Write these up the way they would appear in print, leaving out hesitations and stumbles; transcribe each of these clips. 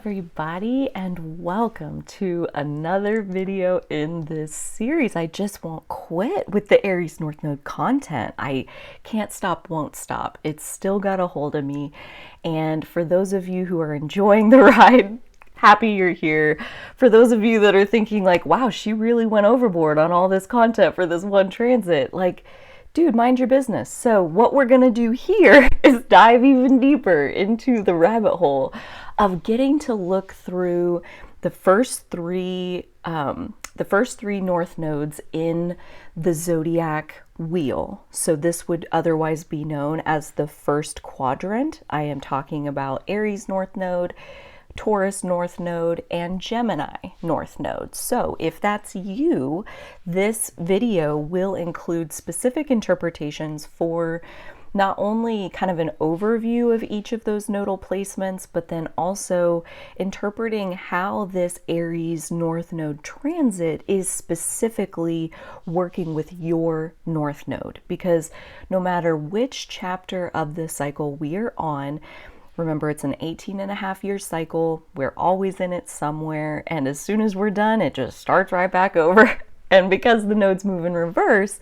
everybody, and welcome to another video in this series. I just won't quit with the Aries North Node content. I can't stop, won't stop. It's still got a hold of me. And for those of you who are enjoying the ride, happy you're here. For those of you that are thinking like, wow, she really went overboard on all this content for this one transit, like, dude, mind your business. So what we're gonna do here is dive even deeper into the rabbit hole of getting to look through the first three North Nodes in the zodiac wheel. So this would otherwise be known as the first quadrant. I am talking about Aries North Node, Taurus North Node, and Gemini North Node. So if that's you, this video will include specific interpretations for not only kind of an overview of each of those nodal placements, but then also interpreting how this Aries North Node transit is specifically working with your North Node. Because no matter which chapter of the cycle we're on, remember, it's an 18-and-a-half-year cycle. We're always in it somewhere. And as soon as we're done, it just starts right back over. And because the nodes move in reverse,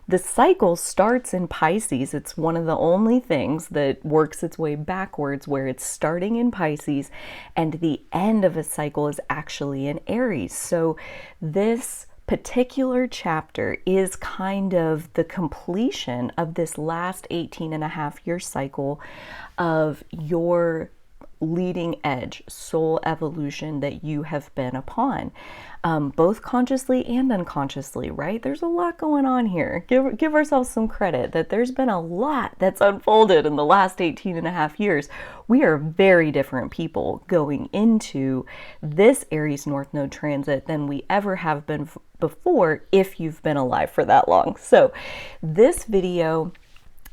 the cycle starts in Pisces. It's one of the only things that works its way backwards, where it's starting in Pisces and the end of a cycle is actually in Aries. So this particular chapter is kind of the completion of this last 18-and-a-half-year cycle of your leading edge soul evolution that you have been upon, both consciously and unconsciously, right? There's a lot going on here. Give ourselves some credit that there's been a lot that's unfolded in the last 18-and-a-half-years. We are very different people going into this Aries North Node transit than we ever have been before, if you've been alive for that long. So this video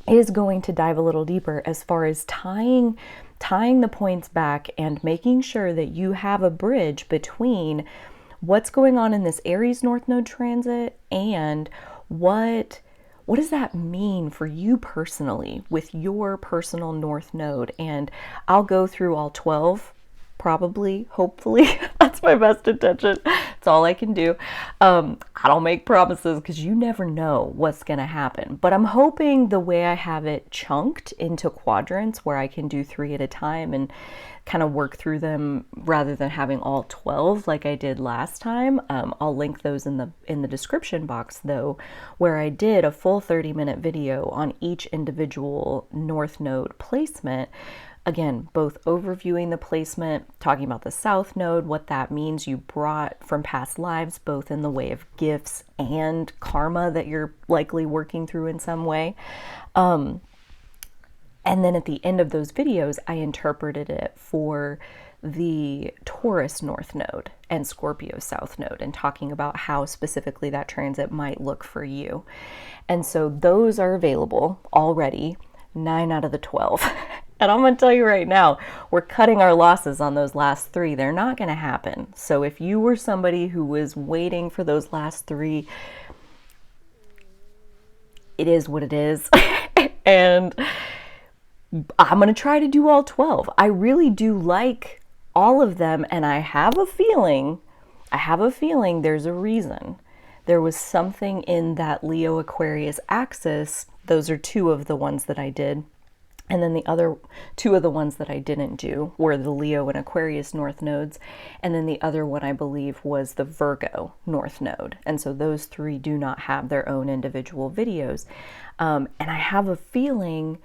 is going to dive a little deeper as far as tying the points back and making sure that you have a bridge between what's going on in this Aries North Node transit and what does that mean for you personally with your personal North Node. And I'll go through all 12, probably, hopefully. That's my best intention. It's all I can do. I don't make promises because you never know what's going to happen. But I'm hoping the way I have it chunked into quadrants where I can do 3 at a time and kind of work through them rather than having all 12 like I did last time. I'll link those in the description box though, where I did a full 30-minute video on each individual North Node placement. Again, both overviewing the placement, talking about the South Node, what that means you brought from past lives, both in the way of gifts and karma that you're likely working through in some way. And then at the end of those videos, I interpreted it for the Taurus North Node and Scorpio South Node, and talking about how specifically that transit might look for you. And so those are available already, 9 out of the 12. And I'm going to tell you right now, we're cutting our losses on those last 3. They're not going to happen. So if you were somebody who was waiting for those last 3, it is what it is. And I'm going to try to do all 12. I really do like all of them. And I have a feeling there's a reason. There was something in that Leo Aquarius axis. Those are 2 of the ones that I did. And then the other 2 of the ones that I didn't do were the Leo and Aquarius North Nodes. And then the other one, I believe, was the Virgo North Node. And so those 3 do not have their own individual videos. And I have a feeling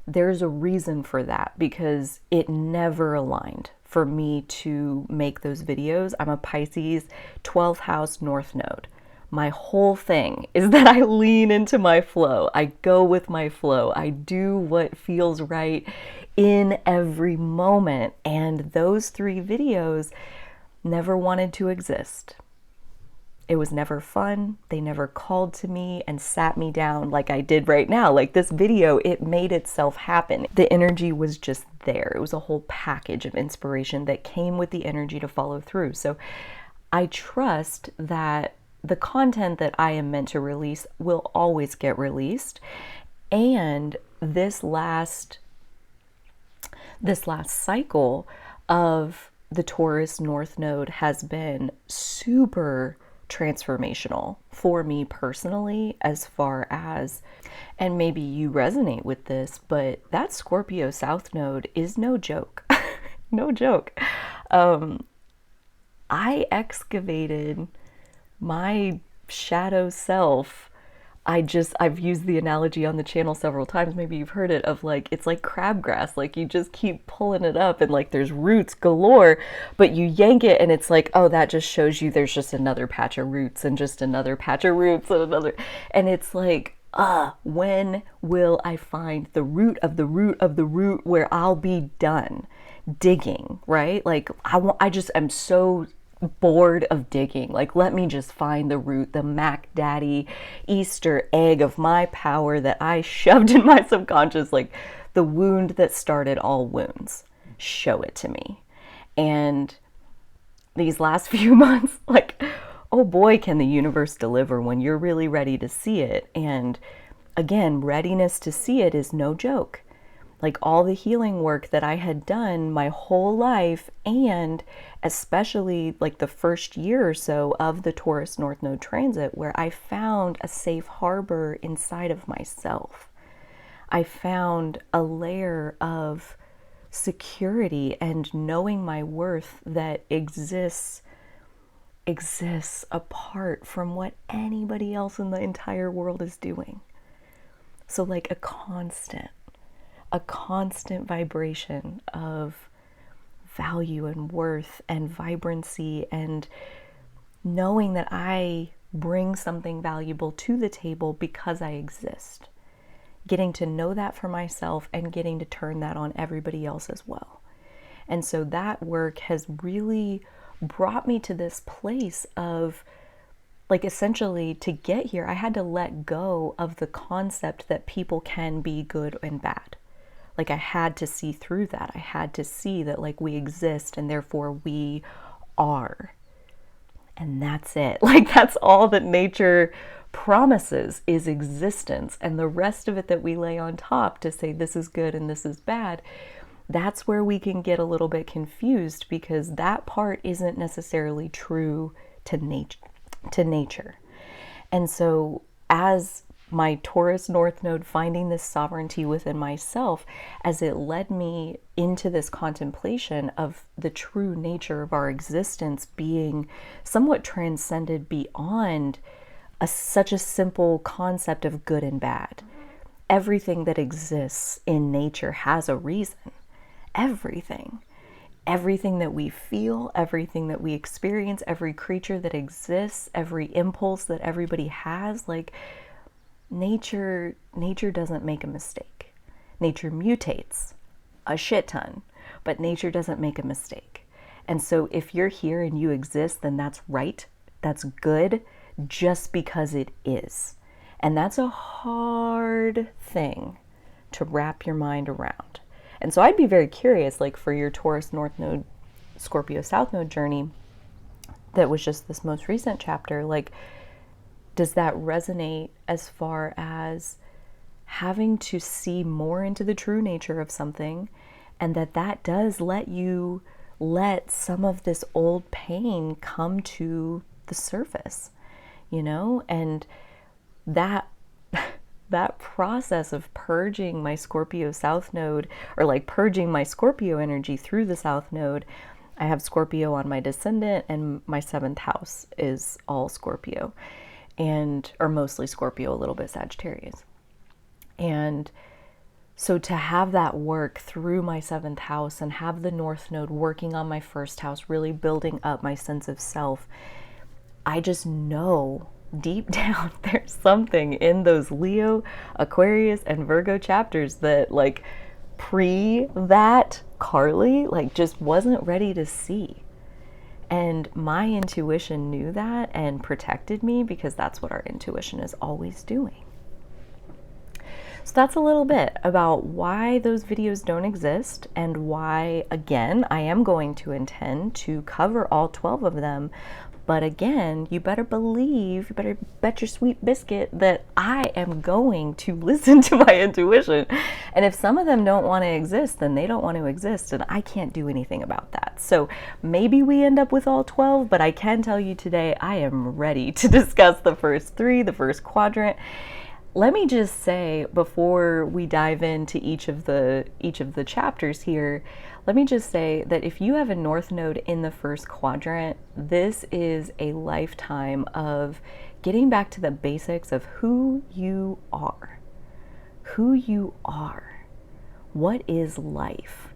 there's a reason for that, because it never aligned for me to make those videos. I'm a Pisces 12th house North Node. My whole thing is that I lean into my flow. I go with my flow. I do what feels right in every moment. And those 3 videos never wanted to exist. It was never fun. They never called to me and sat me down like I did right now. Like this video, it made itself happen. The energy was just there. It was a whole package of inspiration that came with the energy to follow through. So I trust that the content that I am meant to release will always get released. And this last cycle of the Taurus North Node has been super transformational for me personally, as far as, and maybe you resonate with this, but that Scorpio South Node is no joke. No joke. I excavated my shadow self. I've used the analogy on the channel several times, maybe you've heard it, of like, it's like crabgrass. Like you just keep pulling it up and like there's roots galore, but you yank it and it's like, oh, that just shows you there's just another patch of roots and just another patch of roots and another. And it's like, when will I find the root of the root of the root where I'll be done digging, right? Like I just am so bored of digging. Like, let me just find the root, the Mac Daddy Easter egg of my power that I shoved in my subconscious, like the wound that started all wounds. Show it to me. And these last few months, like, oh boy, can the universe deliver when you're really ready to see it. And again, readiness to see it is no joke. Like all the healing work that I had done my whole life, and especially like the first year or so of the Taurus North Node transit, where I found a safe harbor inside of myself. I found a layer of security and knowing my worth that exists apart from what anybody else in the entire world is doing. So like a constant vibration of value and worth and vibrancy, and knowing that I bring something valuable to the table because I exist. Getting to know that for myself and getting to turn that on everybody else as well. And so that work has really brought me to this place of, like, essentially to get here, I had to let go of the concept that people can be good and bad. Like I had to see through that. I had to see that like we exist and therefore we are. And that's it. Like that's all that nature promises is existence. And the rest of it that we lay on top to say this is good and this is bad, that's where we can get a little bit confused, because that part isn't necessarily true to nature. And so as my Taurus North Node finding this sovereignty within myself, as it led me into this contemplation of the true nature of our existence being somewhat transcended beyond such a simple concept of good and bad. Everything that exists in nature has a reason. Everything that we feel, everything that we experience, every creature that exists, every impulse that everybody has, like nature doesn't make a mistake. Nature mutates a shit ton, but nature doesn't make a mistake. And so if you're here and you exist, then that's right, that's good, just because it is. And that's a hard thing to wrap your mind around. And so I'd be very curious, like for your Taurus North Node, Scorpio South Node journey, that was just this most recent chapter, like, does that resonate as far as having to see more into the true nature of something, and that does let some of this old pain come to the surface, you know? And that process of purging my Scorpio South Node, or like purging my Scorpio energy through the South Node, I have Scorpio on my descendant, and my 7th house is all Scorpio. Or mostly Scorpio, a little bit Sagittarius. And so to have that work through my 7th house and have the North Node working on my 1st house, really building up my sense of self, I just know deep down there's something in those Leo, Aquarius, and Virgo chapters that like pre that Carly like just wasn't ready to see. And my intuition knew that and protected me, because that's what our intuition is always doing. So that's a little bit about why those videos don't exist and why, again, I am going to intend to cover all 12 of them. But again, you better believe, you better bet your sweet biscuit that I am going to listen to my intuition. And if some of them don't want to exist, then they don't want to exist, and I can't do anything about that. So maybe we end up with all 12, but I can tell you today I am ready to discuss the first 3, the first quadrant. Let me just say, before we dive into each of the chapters here, let me just say that if you have a North Node in the first quadrant, this is a lifetime of getting back to the basics of who you are. Who you are. What is life?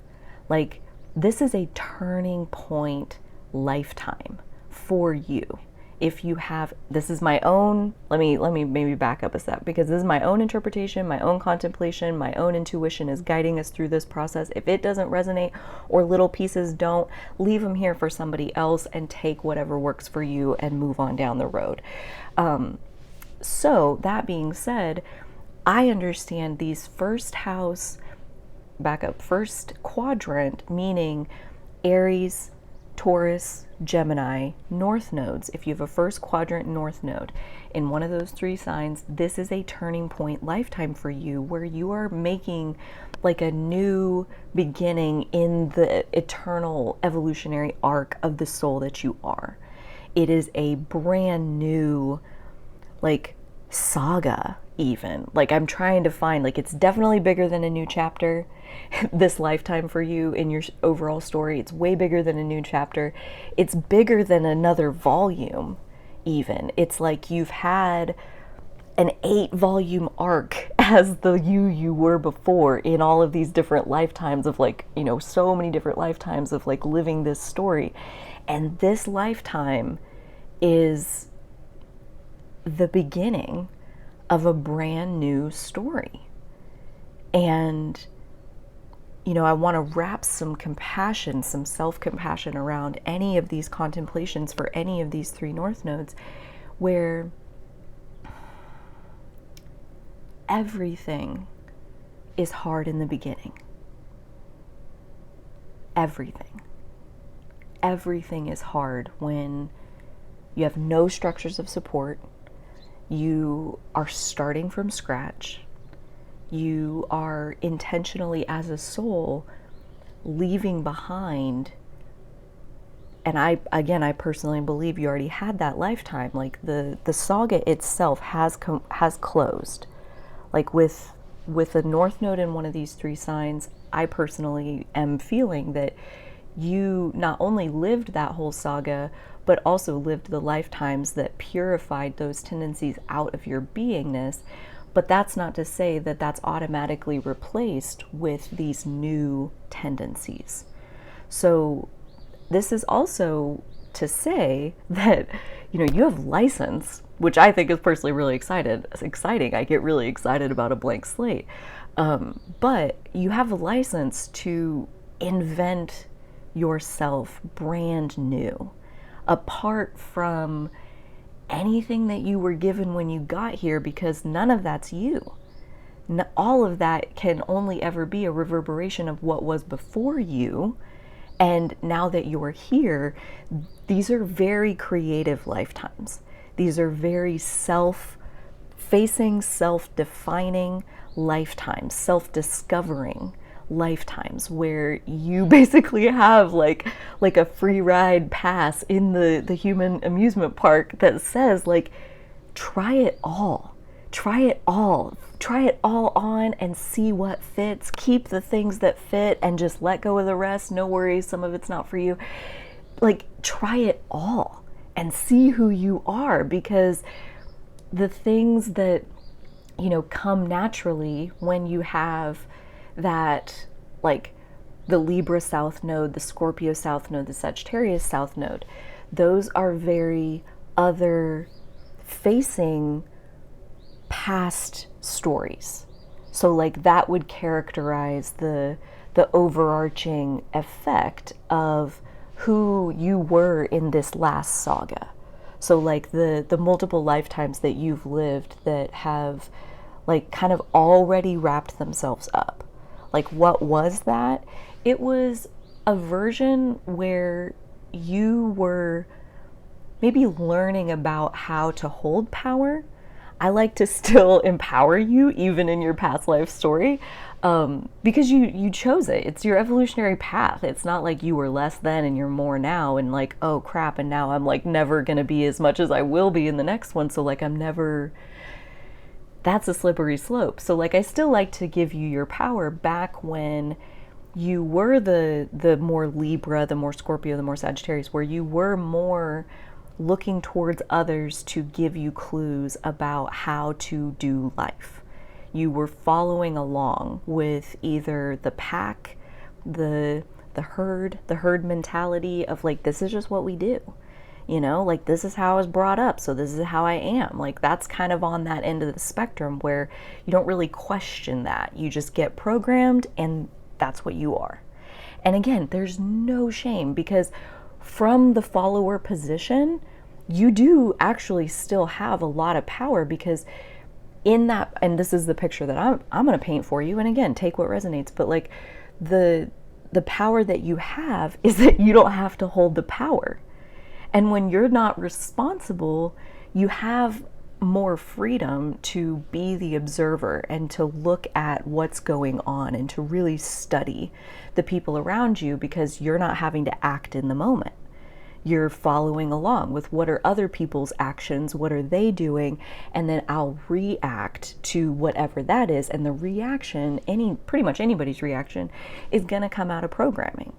Like, this is a turning point lifetime for you. If you have, this is my own, let me maybe back up a step, because this is my own interpretation, my own contemplation, my own intuition is guiding us through this process. If it doesn't resonate or little pieces don't, leave them here for somebody else and take whatever works for you and move on down the road. So that being said, I understand these first house, first quadrant, meaning Aries, Taurus, Gemini, North nodes. If you have a first quadrant North node in one of those 3 signs, this is a turning point lifetime for you where you are making like a new beginning in the eternal evolutionary arc of the soul that you are. It is a brand new, like, saga even. Like, I'm trying to find, like, it's definitely bigger than a new chapter this lifetime for you in your overall story. It's way bigger than a new chapter. It's bigger than another volume even. It's like you've had an 8-volume arc as the you were before in all of these different lifetimes of, like, you know, so many different lifetimes of, like, living this story. And this lifetime is the beginning of a brand new story. And, you know, I want to wrap some compassion, some self-compassion around any of these contemplations for any of these 3 North nodes, where everything is hard in the beginning. Everything. Everything is hard when you have no structures of support. You are starting from scratch. You are intentionally, as a soul, leaving behind. And I personally believe you already had that lifetime. Like, the saga itself has closed. Like, with a North Node in one of these 3 signs, I personally am feeling that you not only lived that whole saga, but also lived the lifetimes that purified those tendencies out of your beingness. But that's not to say that that's automatically replaced with these new tendencies. So this is also to say that, you know, you have license, which I think is personally really exciting. I get really excited about a blank slate. But you have a license to invent yourself brand new, apart from anything that you were given when you got here, because none of that's you. All of that can only ever be a reverberation of what was before you. And now that you're here, these are very creative lifetimes. These are very self-facing, self-defining lifetimes, self-discovering lifetimes, where you basically have like a free ride pass in the human amusement park that says, like, try it all on and see what fits. Keep the things that fit and just let go of the rest. No worries, some of it's not for you. Like, try it all and see who you are, because the things that, you know, come naturally when you have that, like the Libra South Node, the Scorpio South Node, the Sagittarius South Node, those are very other facing past stories. So, like, that would characterize the overarching effect of who you were in this last saga. So, like, the multiple lifetimes that you've lived that have, like kind of already wrapped themselves up. Like, what was that? It was a version where you were maybe learning about how to hold power. I like to still empower you even in your past life story, because you chose it. It's your evolutionary path. It's not like you were less then and you're more now, and like, oh crap, and now I'm like never gonna be as much as I will be in the next one, so like I'm never. That's a slippery slope. So like I still like to give you your power back when you were the more Libra, the more Scorpio, the more Sagittarius, where you were more looking towards others to give you clues about how to do life. You were following along with either the pack, the herd mentality of like, this is just what we do. You know, like, this is how I was brought up, so this is how I am. Like, that's kind of on that end of the spectrum where you don't really question that. You just get programmed and that's what you are. And again, there's no shame, because from the follower position, you do actually still have a lot of power, because in that, and this is the picture that I'm going to paint for you, and again, take what resonates, but like the power that you have is that you don't have to hold the power. And when you're not responsible, you have more freedom to be the observer and to look at what's going on and to really study the people around you, because you're not having to act in the moment. You're following along with what are other people's actions, what are they doing, and then I'll react to whatever that is. And the reaction, pretty much anybody's reaction, is gonna come out of programming.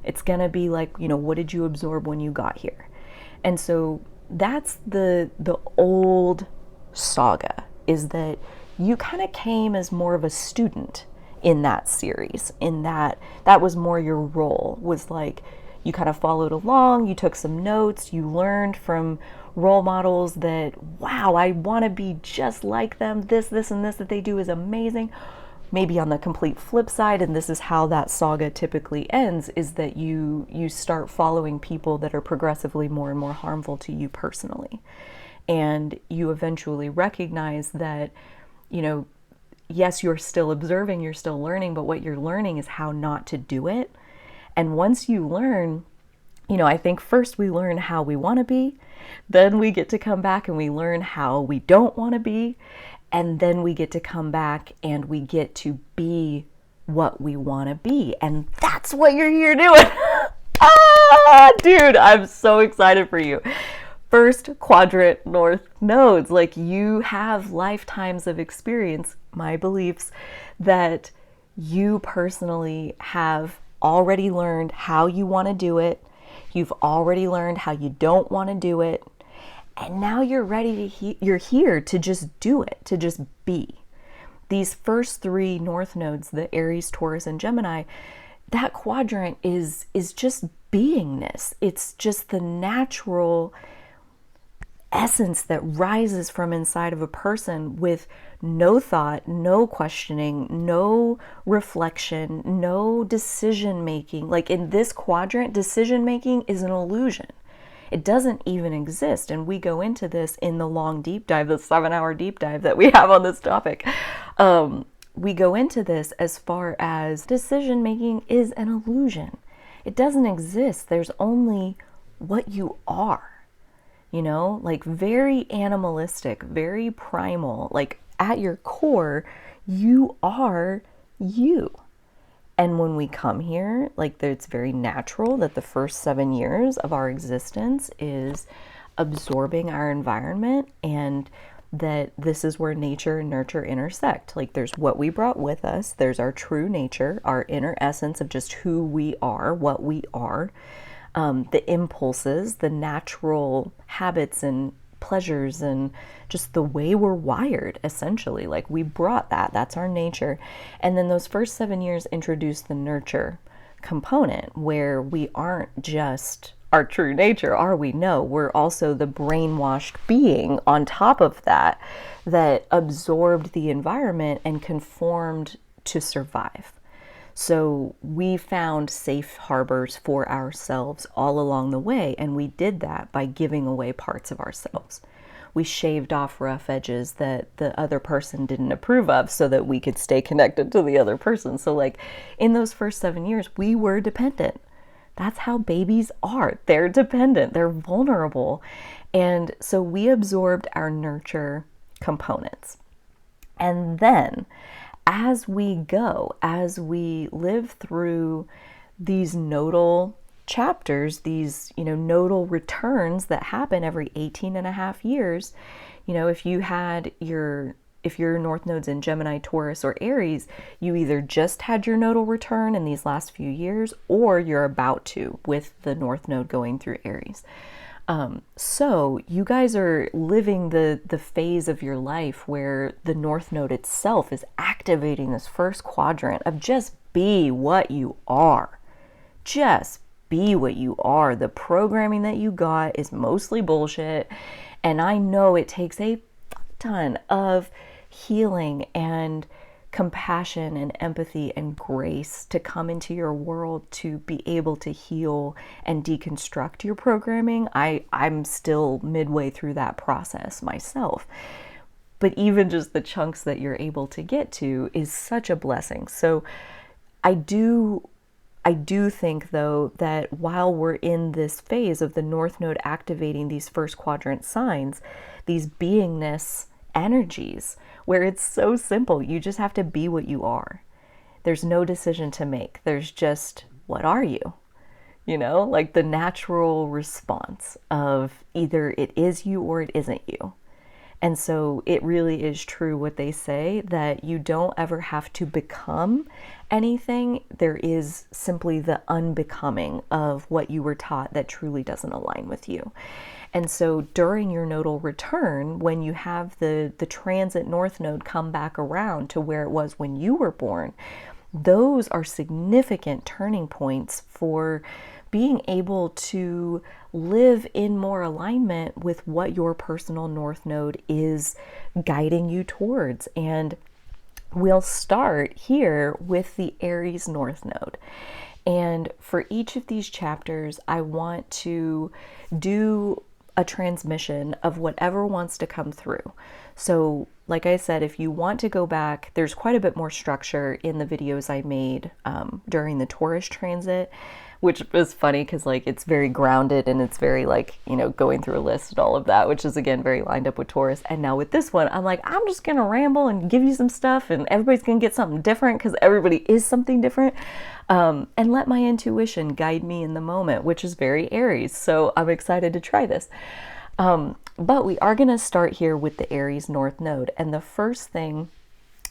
It's gonna be like, you know, what did you absorb when you got here? And so that's the old saga, is that you kind of came as more of a student in that series, in that was more your role, was like you kind of followed along, you took some notes, you learned from role models that, wow, I want to be just like them, this and this that they do is amazing. Maybe on the complete flip side, and this is how that saga typically ends, is that you start following people that are progressively more and more harmful to you personally. And you eventually recognize that, you know, yes, you're still observing, you're still learning, but what you're learning is how not to do it. And once you learn, you know, I think first we learn how we want to be, then we get to come back and we learn how we don't want to be, and then we get to come back and we get to be what we want to be. And that's what you're here doing. Dude, I'm so excited for you. First quadrant North nodes, like, you have lifetimes of experience, my beliefs, that you personally have already learned how you want to do it. You've already learned how you don't want to do it. And now you're ready to, you're here to just do it, to just be. These first three North nodes, the Aries, Taurus, and Gemini, that quadrant is just beingness. It's just the natural essence that rises from inside of a person with no thought, no questioning, no reflection, no decision making. Like, in this quadrant, decision making is an illusion. It doesn't even exist. And we go into this in the long deep dive, the 7-hour deep dive that we have on this topic. We go into this as far as decision making is an illusion. It doesn't exist. There's only what you are, you know, like very animalistic, very primal, like at your core, you are you. And when we come here, like, it's very natural that the first 7 years of our existence is absorbing our environment, and that this is where nature and nurture intersect. Like, there's what we brought with us, there's our true nature, our inner essence of just who we are, what we are, the impulses, the natural habits and pleasures, and just the way we're wired, essentially. Like, we brought that's our nature. And then those first 7 years introduce the nurture component, where we aren't just our true nature, are we? No, we're also the brainwashed being on top of that absorbed the environment and conformed to survive. So we found safe harbors for ourselves all along the way, and we did that by giving away parts of ourselves. we shaved off rough edges that the other person didn't approve of so that we could stay connected to the other person. So like in those first 7 years, we were dependent. That's how babies are. They're dependent, they're vulnerable. And so we absorbed our nurture components. And then as we go, as we live through these nodal chapters, these, nodal returns that happen every 18 and a half years, if your North Node's in Gemini, Taurus, or Aries, you either just had your nodal return in these last few years, or you're about to with the North Node going through Aries. So you guys are living the phase of your life where the North Node itself is activating this first quadrant of just be what you are. Just be what you are. The programming that you got is mostly bullshit. And I know it takes a ton of healing and compassion and empathy and grace to come into your world to be able to heal and deconstruct your programming. I'm still midway through that process myself. But even just the chunks that you're able to get to is such a blessing. So I do think, though, that while we're in this phase of the North Node activating these first quadrant signs, these beingness energies, where it's so simple, you just have to be what you are. There's no decision to make. There's just, what are you? Like the natural response of either it is you or it isn't you. And so it really is true what they say, that you don't ever have to become anything. There is simply the unbecoming of what you were taught that truly doesn't align with you. And so during your nodal return, when you have the transit North Node come back around to where it was when you were born, those are significant turning points for being able to live in more alignment with what your personal North Node is guiding you towards. And we'll start here with the Aries North Node. And for each of these chapters, I want to do a transmission of whatever wants to come through. So like I said, if you want to go back, there's quite a bit more structure in the videos I made during the Taurus transit, which is funny because like it's very grounded and it's very like, going through a list and all of that, which is again very lined up with Taurus. And now with this one, I'm like, I'm just gonna ramble and give you some stuff and everybody's gonna get something different because everybody is something different. And let my intuition guide me in the moment, which is very Aries. So I'm excited to try this. But we are gonna start here with the Aries North Node. And the first thing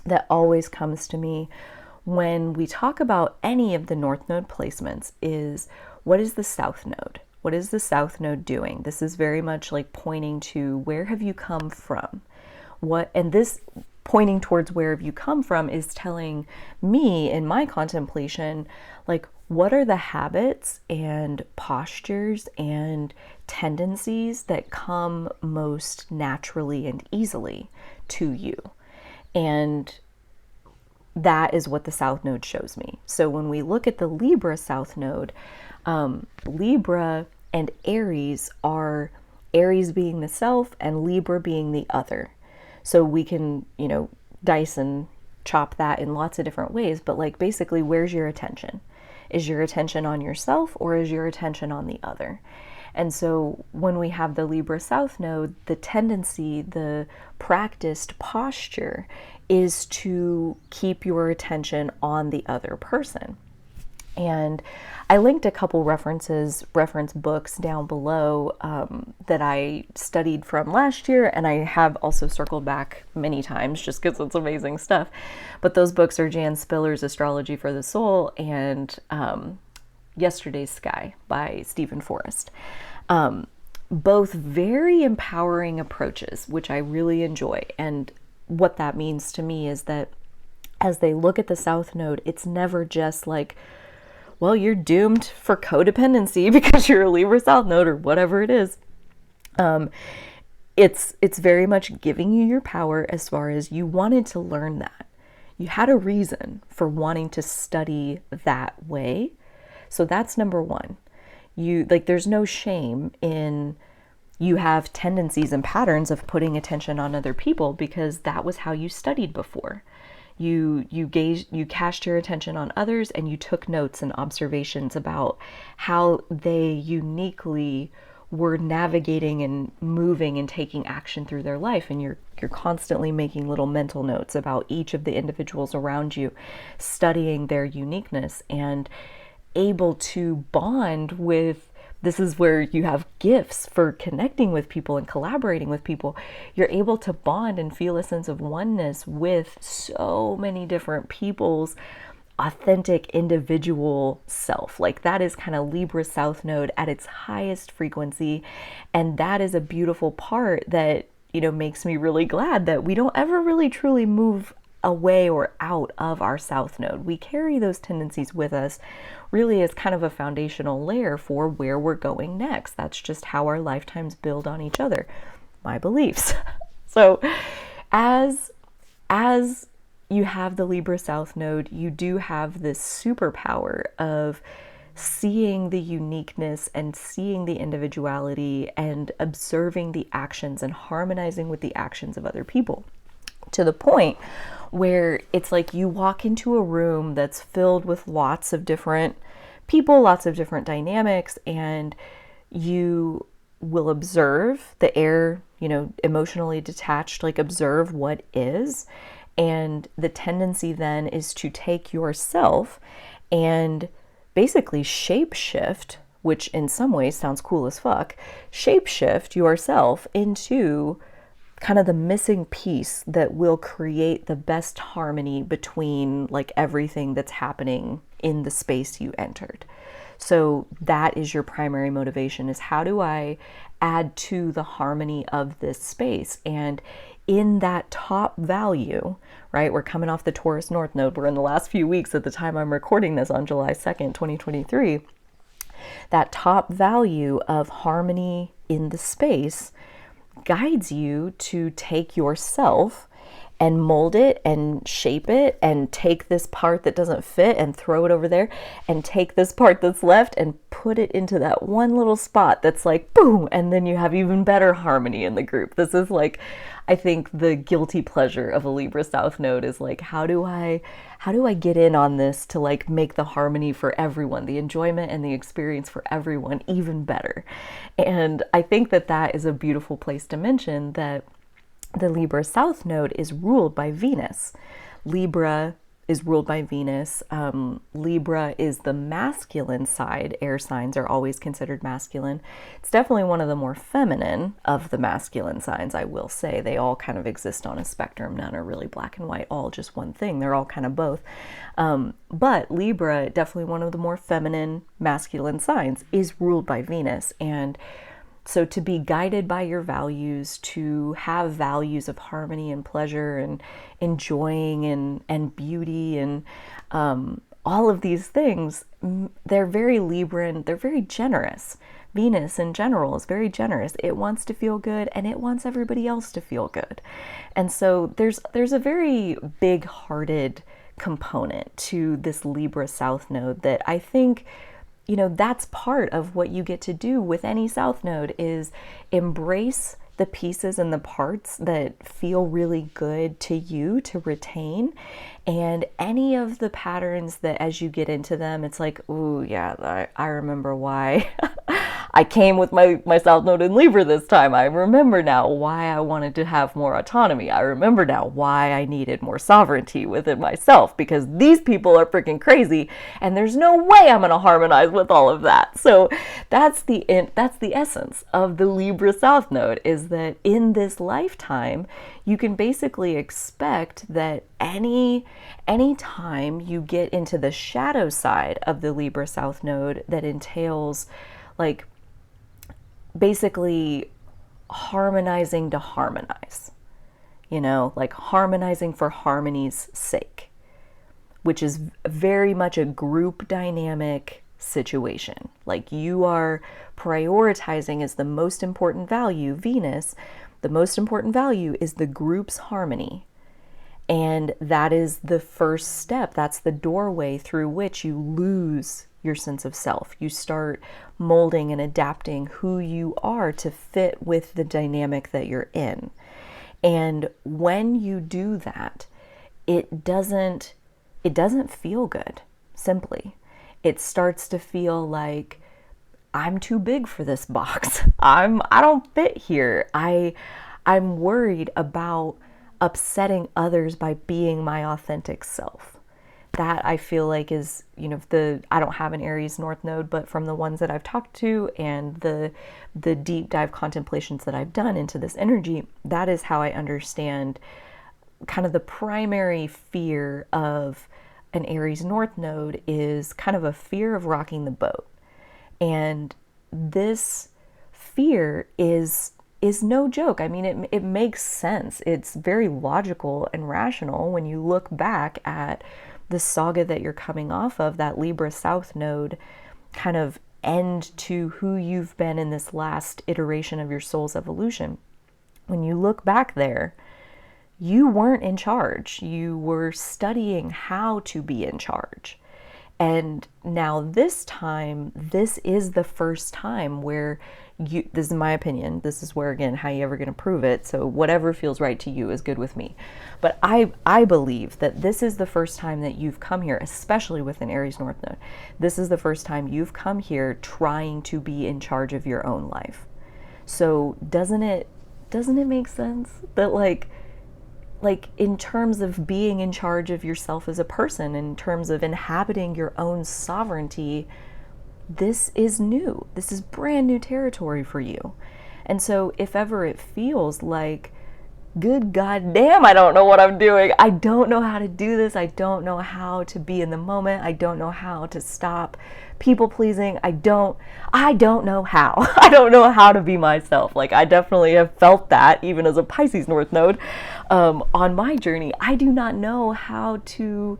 that always comes to me when we talk about any of the North Node placements is, what is the South Node? What is the South Node doing? This is very much like pointing to where have you come from? And this pointing towards where have you come from is telling me in my contemplation, like, what are the habits and postures and tendencies that come most naturally and easily to you? And that is what the South Node shows me. So when we look at the Libra South Node, Libra and Aries are Aries being the self and Libra being the other. So we can, dice and chop that in lots of different ways, but like basically, where's your attention? Is your attention on yourself or is your attention on the other? And so when we have the Libra South Node, the tendency, the practiced posture is to keep your attention on the other person. And I linked a couple reference books down below that I studied from last year, and I have also circled back many times just because it's amazing stuff. But those books are Jan Spiller's Astrology for the Soul and Yesterday's Sky by Stephen Forrest. Both very empowering approaches, which I really enjoy. And what that means to me is that as they look at the South Node, it's never just like, well, you're doomed for codependency because you're a Libra South Node or whatever it is. It's very much giving you your power as far as you wanted to learn that. You had a reason for wanting to study that way. So that's number one. There's no shame in You have tendencies and patterns of putting attention on other people because that was how you studied before. You cast your attention on others, and you took notes and observations about how they uniquely were navigating and moving and taking action through their life. And you're constantly making little mental notes about each of the individuals around you, studying their uniqueness and able to bond with. This is where you have gifts for connecting with people and collaborating with people. You're able to bond and feel a sense of oneness with so many different people's authentic individual self. Like, that is kind of Libra South Node at its highest frequency. And that is a beautiful part that, makes me really glad that we don't ever really truly move away or out of our South Node. We carry those tendencies with us really as kind of a foundational layer for where we're going next. That's just how our lifetimes build on each other, my beliefs. So as you have the Libra South Node, you do have this superpower of seeing the uniqueness and seeing the individuality and observing the actions and harmonizing with the actions of other people, to the point where it's like you walk into a room that's filled with lots of different people, lots of different dynamics, and you will observe the air, emotionally detached, like observe what is. And the tendency then is to take yourself and basically shapeshift, which in some ways sounds cool as fuck, shapeshift yourself into kind of the missing piece that will create the best harmony between like everything that's happening in the space you entered. So that is your primary motivation, is how do I add to the harmony of this space? And in that top value, right? We're coming off the Taurus North Node. We're in the last few weeks at the time I'm recording this on July 2nd, 2023. That top value of harmony in the space guides you to take yourself and mold it and shape it, and take this part that doesn't fit and throw it over there, and take this part that's left and put it into that one little spot that's like boom, and then you have even better harmony in the group. This is like, I think the guilty pleasure of a Libra South Node is like, how do I get in on this to like make the harmony for everyone, the enjoyment and the experience for everyone even better? And I think that that is a beautiful place to mention that the Libra South Node is ruled by Venus. Libra is ruled by Venus. Libra is the masculine side. Air signs are always considered masculine. It's definitely one of the more feminine of the masculine signs, I will say. They all kind of exist on a spectrum. None are really black and white, all just one thing. They're all kind of both. But Libra, definitely one of the more feminine masculine signs, is ruled by Venus. And so to be guided by your values, to have values of harmony and pleasure and enjoying and beauty and all of these things, they're very Libran, they're very generous. Venus in general is very generous. It wants to feel good and it wants everybody else to feel good. And so there's a very big-hearted component to this Libra South Node that I think, that's part of what you get to do with any South Node, is embrace the pieces and the parts that feel really good to you to retain. And any of the patterns that as you get into them, it's like, ooh, yeah, I remember why I came with my South Node in Libra this time. I remember now why I wanted to have more autonomy. I remember now why I needed more sovereignty within myself, because these people are freaking crazy and there's no way I'm going to harmonize with all of that. So that's the essence of the Libra South Node, is that in this lifetime, you can basically expect that any time you get into the shadow side of the Libra South Node that entails like basically harmonizing to harmonize, like harmonizing for harmony's sake, which is very much a group dynamic situation. Like you are prioritizing as the most important value, Venus, the most important value is the group's harmony. And that is the first step. That's the doorway through which you lose your sense of self. You start molding and adapting who you are to fit with the dynamic that you're in. And when you do that, it doesn't feel good, simply. It starts to feel like, I'm too big for this box. I don't fit here. I'm worried about upsetting others by being my authentic self. That I feel like is, I don't have an Aries North Node, but from the ones that I've talked to and the deep dive contemplations that I've done into this energy, that is how I understand kind of the primary fear of an Aries North Node is kind of a fear of rocking the boat. And this fear is no joke. I mean, it makes sense. It's very logical and rational when you look back at the saga that you're coming off of, that Libra South Node kind of end to who you've been in this last iteration of your soul's evolution. When you look back there, you weren't in charge. You were studying how to be in charge. And now this time, this is the first time where this is my opinion, this is where, again, how you ever going to prove it, so whatever feels right to you is good with me. But I believe that this is the first time that you've come here, especially with an Aries North Node. This is the first time you've come here trying to be in charge of your own life. So doesn't it make sense that like in terms of being in charge of yourself as a person, in terms of inhabiting your own sovereignty, this is new. This is brand new territory for you. And so if ever it feels like, good goddamn, I don't know what I'm doing. I don't know how to do this. I don't know how to be in the moment. I don't know how to stop people pleasing. I don't know how. I don't know how to be myself. Like, I definitely have felt that even as a Pisces North Node on my journey. I do not know how to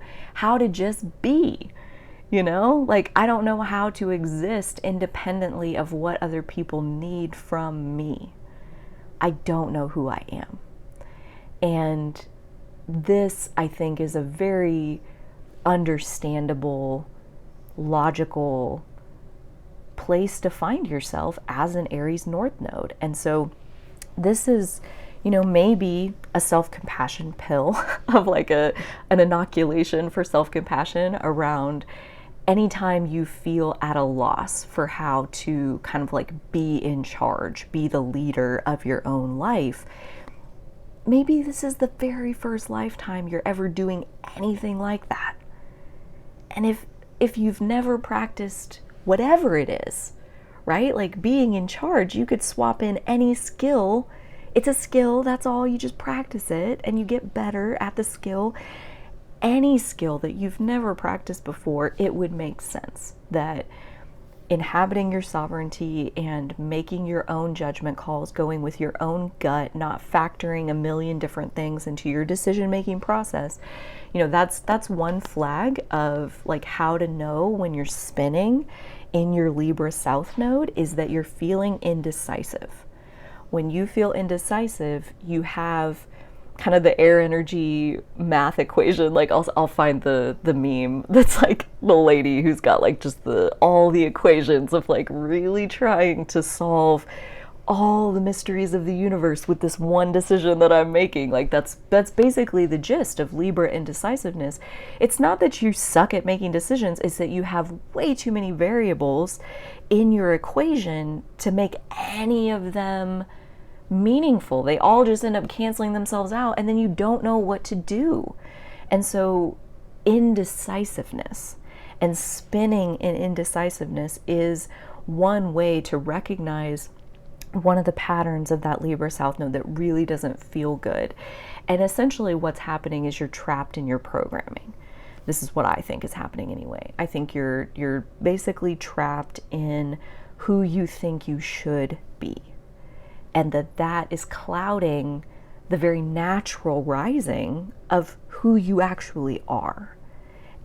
just be. Like, I don't know how to exist independently of what other people need from me. I don't know who I am. And this, I think, is a very understandable, logical place to find yourself as an Aries North Node. And so this is, maybe a self-compassion pill of like an inoculation for self-compassion around anytime you feel at a loss for how to kind of like be in charge, be the leader of your own life. Maybe this is the very first lifetime you're ever doing anything like that. And if you've never practiced whatever it is, right? Like being in charge, you could swap in any skill. It's a skill, that's all. You just practice it and you get better at the skill. Any skill that you've never practiced before, it would make sense that inhabiting your sovereignty and making your own judgment calls, going with your own gut, not factoring a million different things into your decision-making process, that's one flag of like how to know when you're spinning in your Libra South Node, is that you're feeling indecisive. When you feel indecisive, you have kind of the air energy math equation. Like I'll find the meme that's like the lady who's got like just all the equations of like really trying to solve all the mysteries of the universe with this one decision that I'm making. Like that's basically the gist of Libra indecisiveness. It's not that you suck at making decisions, it's that you have way too many variables in your equation to make any of them meaningful. They all just end up canceling themselves out, and then you don't know what to do. And so indecisiveness and spinning in indecisiveness is one way to recognize one of the patterns of that Libra South Node that really doesn't feel good. And essentially what's happening is you're trapped in your programming. This is what I think is happening anyway. I think you're basically trapped in who you think you should be. And that is clouding the very natural rising of who you actually are.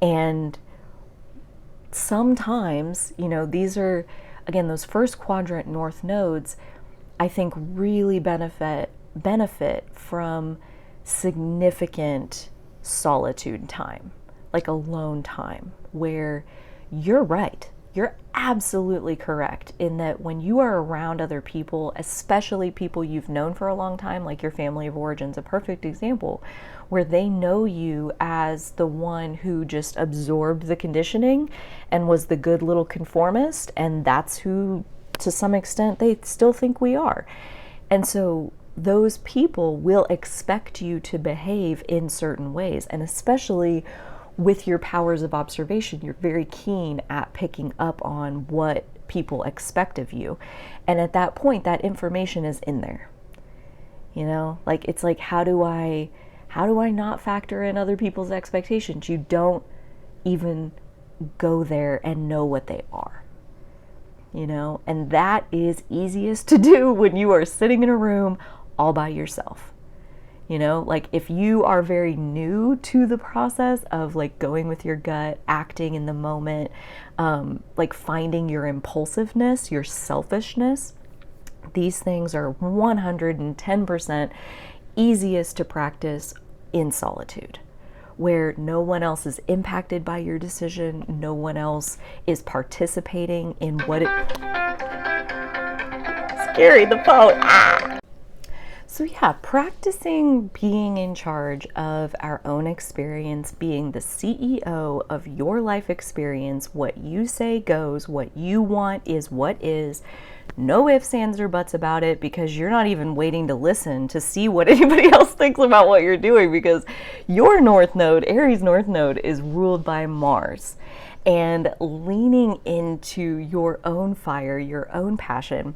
And sometimes, these are, again, those first quadrant North nodes, I think really benefit from significant solitude time, like alone time, where you're right. You're absolutely correct in that when you are around other people, especially people you've known for a long time, like your family of origin's a perfect example, where they know you as the one who just absorbed the conditioning and was the good little conformist, and that's who, to some extent, they still think we are. And so those people will expect you to behave in certain ways, and especially with your powers of observation, you're very keen at picking up on what people expect of you. And at that point, that information is in there. You know, like, it's like, how do I not factor in other people's expectations? You don't even go there and know what they are. You know, and that is easiest to do when you are sitting in a room all by yourself. You know, like, if you are very new to the process of like going with your gut, acting in the moment, like finding your impulsiveness, your selfishness, these things are 110% easiest to practice in solitude, where no one else is impacted by your decision, no one else is participating in what it... Scary, the phone. Ah! So yeah, practicing being in charge of our own experience, being the CEO of your life experience, what you say goes, what you want is what is, no ifs, ands, or buts about it, because you're not even waiting to listen to see what anybody else thinks about what you're doing, because your North Node, Aries North Node, is ruled by Mars. And leaning into your own fire, your own passion,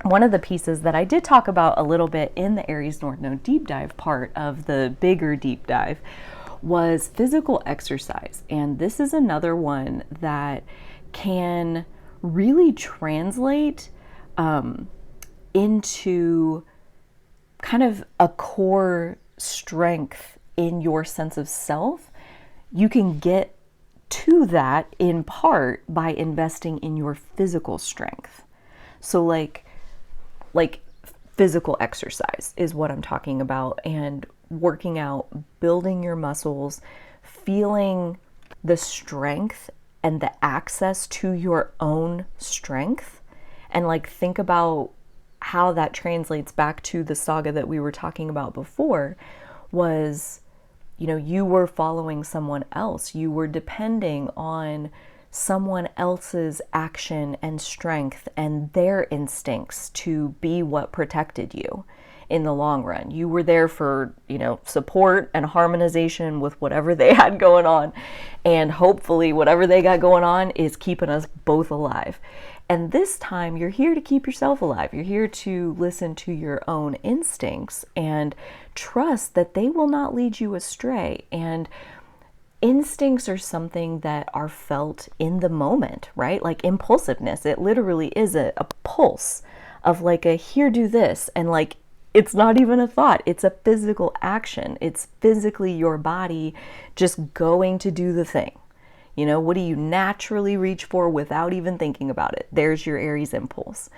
one of the pieces that I did talk about a little bit in the Aries North Node deep dive part of the bigger deep dive was physical exercise. And this is another one that can really translate into kind of a core strength in your sense of self. You can get to that in part by investing in your physical strength. So like physical exercise is what I'm talking about, and working out, building your muscles, feeling the strength and the access to your own strength. And like, think about how that translates back to the saga that we were talking about before. Was, you know, you were following someone else, you were depending on someone else's action and strength and their instincts to be what protected you in the long run. You were there for, you know, support and harmonization with whatever they had going on. And hopefully whatever they got going on is keeping us both alive. And this time you're here to keep yourself alive. You're here to listen to your own instincts and trust that they will not lead you astray. And instincts are something that are felt in the moment, right? Like impulsiveness, it literally is a pulse of like a here, do this. And like, it's not even a thought, it's a physical action. It's physically your body just going to do the thing. You know, what do you naturally reach for without even thinking about it? There's your Aries impulse.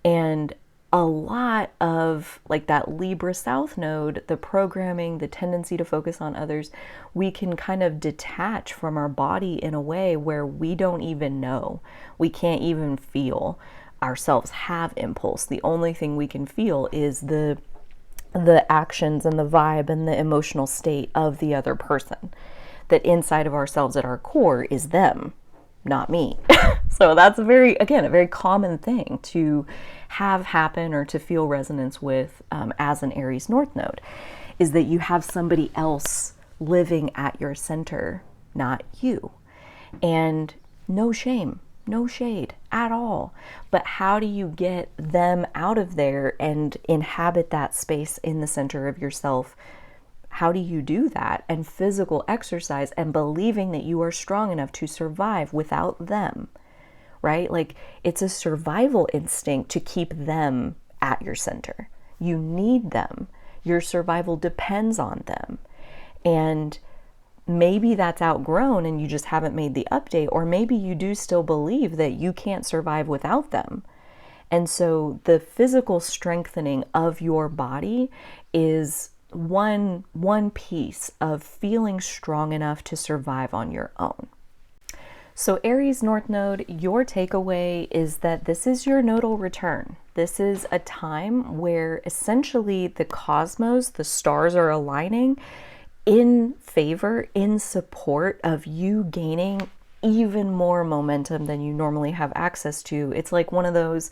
And a lot of like that Libra South Node, the programming, the tendency to focus on others, we can kind of detach from our body in a way where we don't even know. We can't even feel ourselves have impulse. The only thing we can feel is the actions and the vibe and the emotional state of the other person. That inside of ourselves at our core is them, not me. So that's a very common thing to have happen or to feel resonance with as an Aries North Node, is that you have somebody else living at your center, not you. And no shame, no shade at all. But how do you get them out of there and inhabit that space in the center of yourself? How do you do that? And physical exercise and believing that you are strong enough to survive without them, right? Like, it's a survival instinct to keep them at your center. You need them. Your survival depends on them. And maybe that's outgrown and you just haven't made the update, or maybe you do still believe that you can't survive without them. And so the physical strengthening of your body is one piece of feeling strong enough to survive on your own. So, Aries North Node, your takeaway is that this is your nodal return. This is a time where essentially the cosmos, the stars are aligning in favor, in support of you gaining even more momentum than you normally have access to. It's like one of those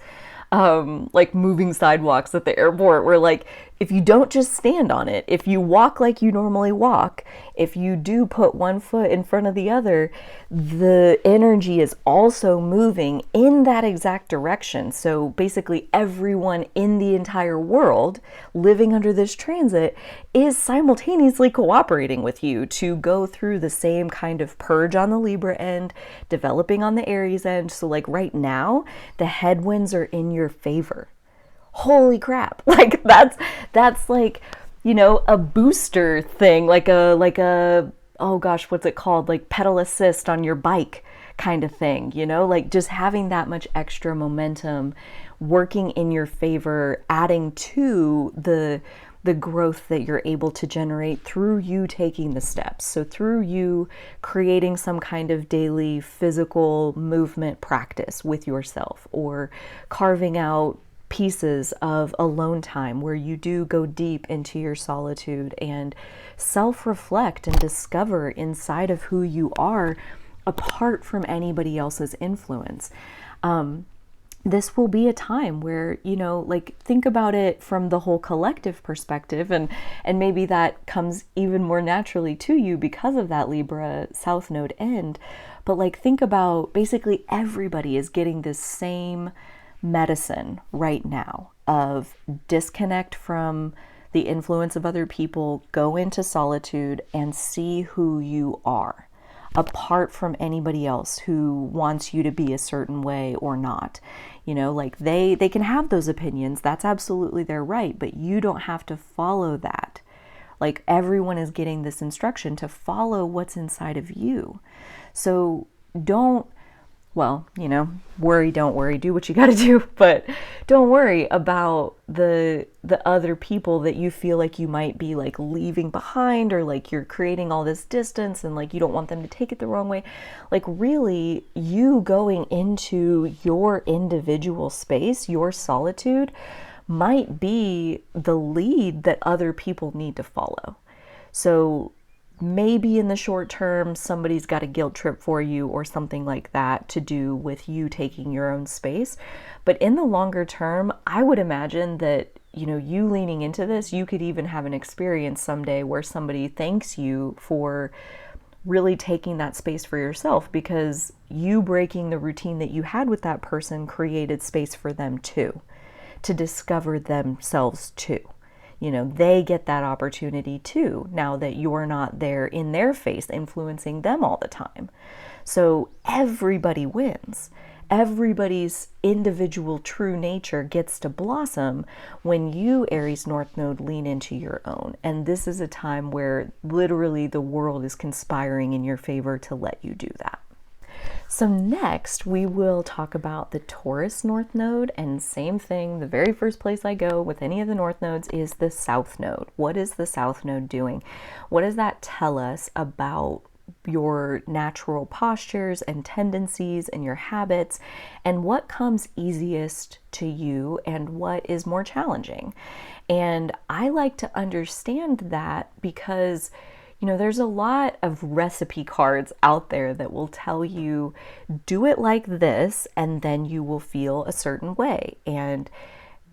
like moving sidewalks at the airport where, like, if you don't just stand on it, if you walk like you normally walk, if you do put one foot in front of the other, the energy is also moving in that exact direction. So basically everyone in the entire world living under this transit is simultaneously cooperating with you to go through the same kind of purge on the Libra end, developing on the Aries end. So like right now, the headwinds are in your favor. Holy crap. Like that's like, you know, a booster thing, like a oh gosh, what's it called? Like pedal assist on your bike kind of thing, you know, like just having that much extra momentum working in your favor, adding to the growth that you're able to generate through you taking the steps. So through you creating some kind of daily physical movement practice with yourself, or carving out pieces of alone time where you do go deep into your solitude and self-reflect and discover inside of who you are apart from anybody else's influence. This will be a time where, you know, like think about it from the whole collective perspective, and maybe that comes even more naturally to you because of that Libra South Node end. But like think about basically everybody is getting this same medicine right now of disconnect from the influence of other people, go into solitude and see who you are apart from anybody else who wants you to be a certain way or not. You know, like they can have those opinions, that's absolutely their right, but you don't have to follow that. Like everyone is getting this instruction to follow what's inside of you. So don't, well, you know, don't worry, do what you got to do, but don't worry about the other people that you feel like you might be like leaving behind, or like you're creating all this distance and like you don't want them to take it the wrong way. Like really, you going into your individual space, your solitude, might be the lead that other people need to follow. So maybe in the short term, somebody's got a guilt trip for you or something like that to do with you taking your own space. But in the longer term, I would imagine that, you know, you leaning into this, you could even have an experience someday where somebody thanks you for really taking that space for yourself, because you breaking the routine that you had with that person created space for them too, to discover themselves too. You know, they get that opportunity too, now that you're not there in their face influencing them all the time. So everybody wins. Everybody's individual true nature gets to blossom when you, Aries North Node, lean into your own. And this is a time where literally the world is conspiring in your favor to let you do that. So next we will talk about the Taurus North Node, and same thing, the very first place I go with any of the North Nodes is the South Node. What is the South Node doing? What does that tell us about your natural postures and tendencies and your habits, and what comes easiest to you and what is more challenging? And I like to understand that because, you know, there's a lot of recipe cards out there that will tell you, do it like this, and then you will feel a certain way. And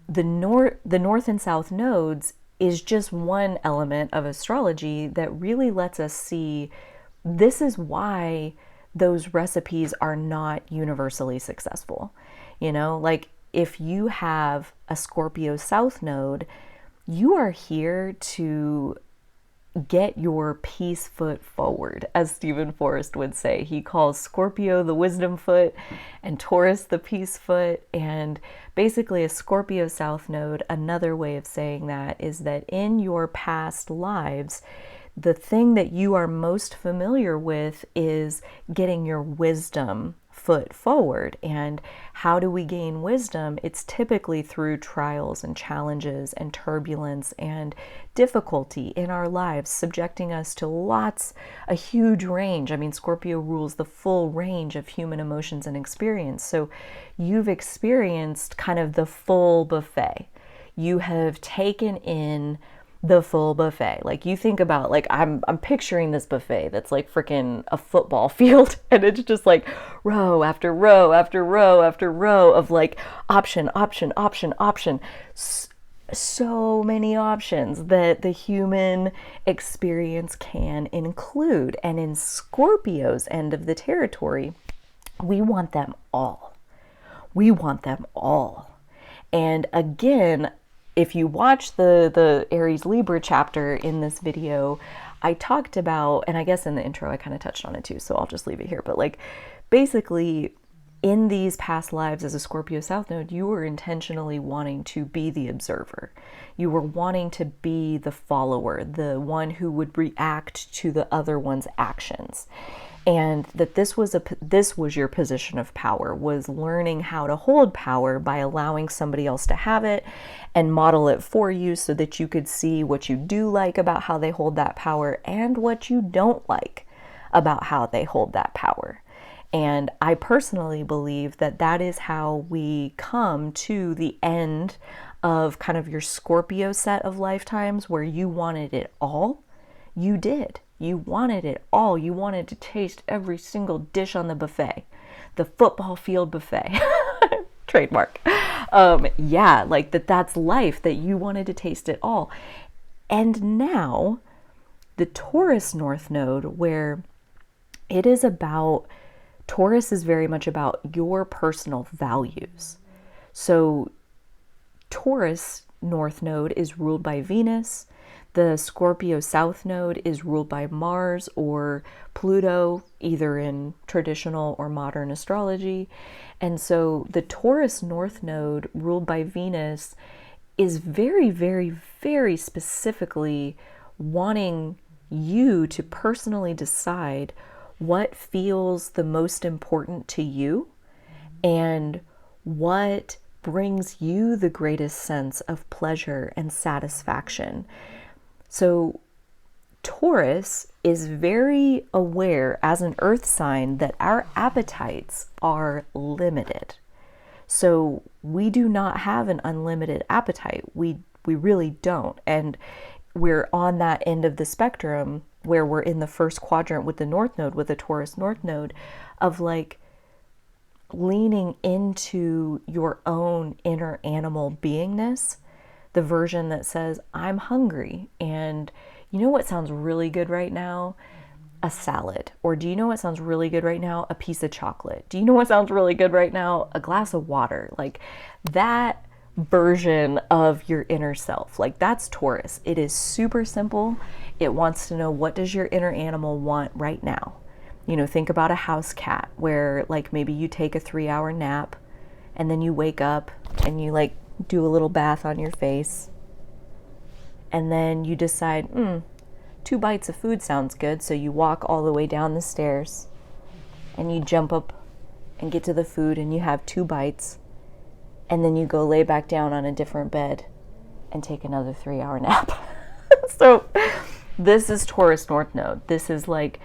the North and South nodes is just one element of astrology that really lets us see this is why those recipes are not universally successful. You know, like if you have a Scorpio South Node, you are here to get your peace foot forward, as Stephen Forrest would say. He calls Scorpio the wisdom foot and Taurus the peace foot. And basically a Scorpio South Node, another way of saying that is that in your past lives, the thing that you are most familiar with is getting your wisdom foot forward. And how do we gain wisdom? It's typically through trials and challenges and turbulence and difficulty in our lives, subjecting us to a huge range. I mean, Scorpio rules the full range of human emotions and experience. So you've experienced kind of the full buffet. You have taken in the full buffet. Like, you think about, like, I'm picturing this buffet that's like freaking a football field, and it's just like row after row after row after row of like option. So many options that the human experience can include. And in Scorpio's end of the territory, we want them all. We want them all. And again, if you watch the Aries Libra chapter in this video, I talked about, and I guess in the intro I kind of touched on it too, so I'll just leave it here. But like, basically, in these past lives as a Scorpio South Node, you were intentionally wanting to be the observer. You were wanting to be the follower, the one who would react to the other one's actions. And that this was your position of power, was learning how to hold power by allowing somebody else to have it and model it for you, so that you could see what you do like about how they hold that power and what you don't like about how they hold that power. And I personally believe that that is how we come to the end of kind of your Scorpio set of lifetimes, where you wanted it all. You did. You wanted it all. You wanted to taste every single dish on the buffet, the football field buffet. Trademark. Yeah, like that's life, that you wanted to taste it all. And now the Taurus North Node, where it is about, Taurus is very much about your personal values. So Taurus North Node is ruled by Venus. The Scorpio South Node is ruled by Mars or Pluto, either in traditional or modern astrology. And so the Taurus North Node, ruled by Venus, is very, very, very specifically wanting you to personally decide what feels the most important to you and what brings you the greatest sense of pleasure and satisfaction. So Taurus is very aware as an earth sign that our appetites are limited. So we do not have an unlimited appetite. We really don't. And we're on that end of the spectrum where we're in the first quadrant with the North Node, with the Taurus North Node, of like leaning into your own inner animal beingness, the version that says, I'm hungry. And you know what sounds really good right now? A salad. Or do you know what sounds really good right now? A piece of chocolate. Do you know what sounds really good right now? A glass of water. Like that version of your inner self. Like that's Taurus. It is super simple. It wants to know, what does your inner animal want right now? You know, think about a house cat where like maybe you take a 3-hour nap and then you wake up and you like do a little bath on your face. And then you decide, 2 bites of food sounds good. So you walk all the way down the stairs and you jump up and get to the food and you have 2 bites. And then you go lay back down on a different bed and take another 3-hour nap. So this is Taurus North Node. This is like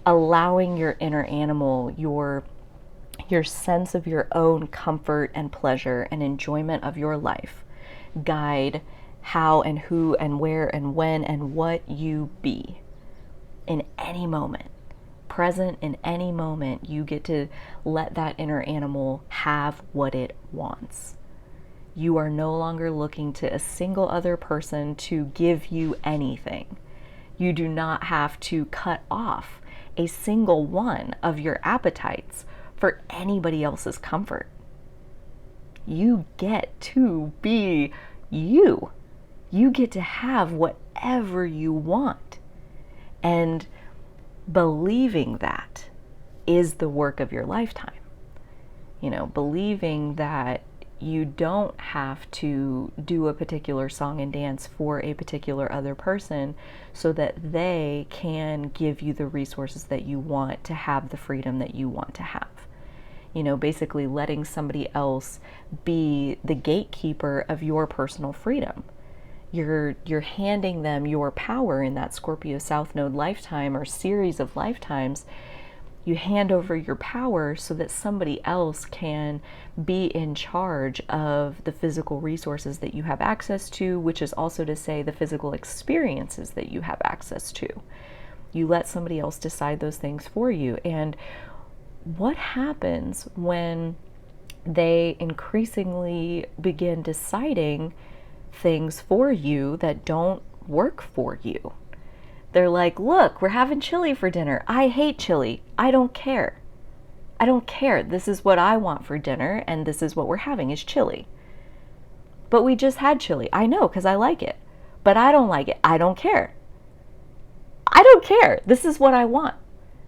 allowing your inner animal, your sense of your own comfort and pleasure and enjoyment of your life, guide how and who and where and when and what you be in any moment. Present in any moment, you get to let that inner animal have what it wants. You are no longer looking to a single other person to give you anything. You do not have to cut off a single one of your appetites for anybody else's comfort. You get to be you. You get to have whatever you want. And believing that is the work of your lifetime. You know, believing that you don't have to do a particular song and dance for a particular other person so that they can give you the resources that you want to have the freedom that you want to have. You know, basically letting somebody else be the gatekeeper of your personal freedom. You're handing them your power in that Scorpio South Node lifetime or series of lifetimes. You hand over your power so that somebody else can be in charge of the physical resources that you have access to, which is also to say the physical experiences that you have access to. You let somebody else decide those things for you. And what happens when they increasingly begin deciding things for you that don't work for you? They're like, look, we're having chili for dinner. I hate chili. I don't care. I don't care. This is what I want for dinner, and this is what we're having is chili. But we just had chili. I know, because I like it. But I don't like it. I don't care. I don't care. This is what I want.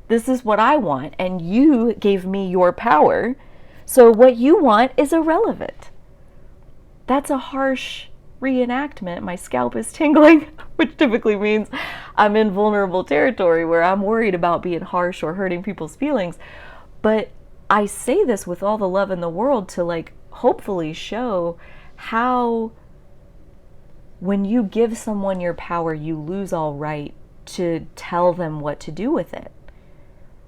This is what I want, and you gave me your power, so what you want is irrelevant. That's a harsh reenactment. My scalp is tingling, which typically means I'm in vulnerable territory where I'm worried about being harsh or hurting people's feelings. But I say this with all the love in the world to like hopefully show how when you give someone your power, you lose all right to tell them what to do with it.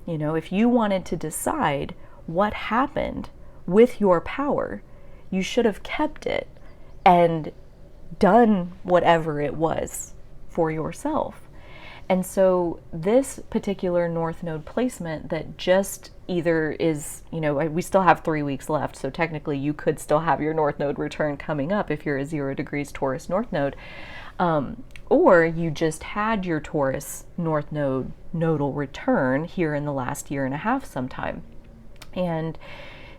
You know, if you wanted to decide what happened with your power, you should have kept it and done whatever it was for yourself. And so this particular North Node placement that just either is, you know, we still have 3 weeks left, so technically you could still have your North Node return coming up if you're a 0 degrees Taurus North Node, or you just had your Taurus North Node nodal return here in the last year and a half sometime. And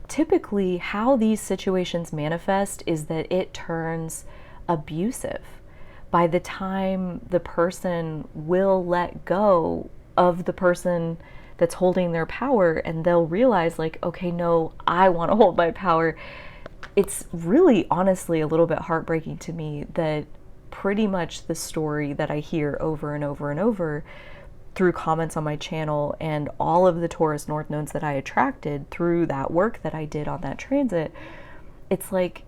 typically how these situations manifest is that it turns abusive. By the time the person will let go of the person that's holding their power and they'll realize like, okay, no, I want to hold my power. It's really honestly a little bit heartbreaking to me that pretty much the story that I hear over and over and over through comments on my channel and all of the Taurus North Nodes that I attracted through that work that I did on that transit, it's like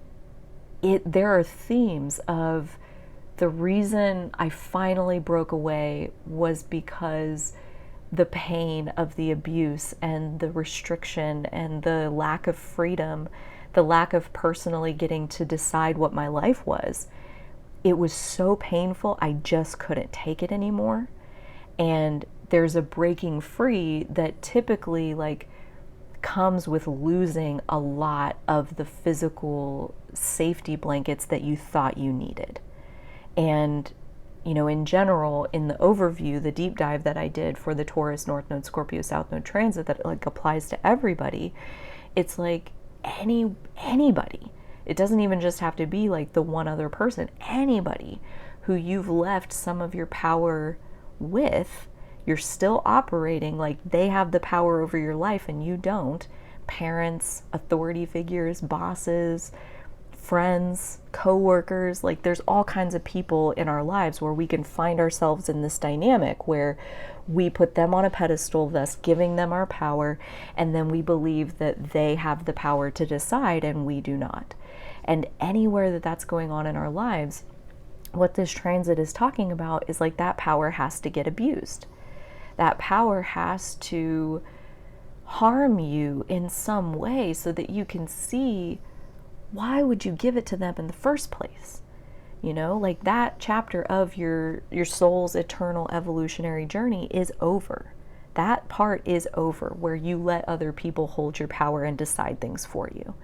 there are themes of the reason I finally broke away was because the pain of the abuse and the restriction and the lack of freedom, the lack of personally getting to decide what my life was, it was so painful, I just couldn't take it anymore. And there's a breaking free that typically like comes with losing a lot of the physical safety blankets that you thought you needed. And, you know, in general, in the overview, the deep dive that I did for the Taurus North Node, Scorpio South Node transit that like applies to everybody, it's like anybody. It doesn't even just have to be like the one other person. Anybody who you've left some of your power with, you're still operating like they have the power over your life and you don't. Parents, authority figures, bosses, friends, co-workers, like there's all kinds of people in our lives where we can find ourselves in this dynamic where we put them on a pedestal, thus giving them our power, and then we believe that they have the power to decide and we do not. And anywhere that that's going on in our lives, what this transit is talking about is like that power has to get abused. That power has to harm you in some way so that you can see, why would you give it to them in the first place? You know, like that chapter of your soul's eternal evolutionary journey is over. That part is over where you let other people hold your power and decide things for you.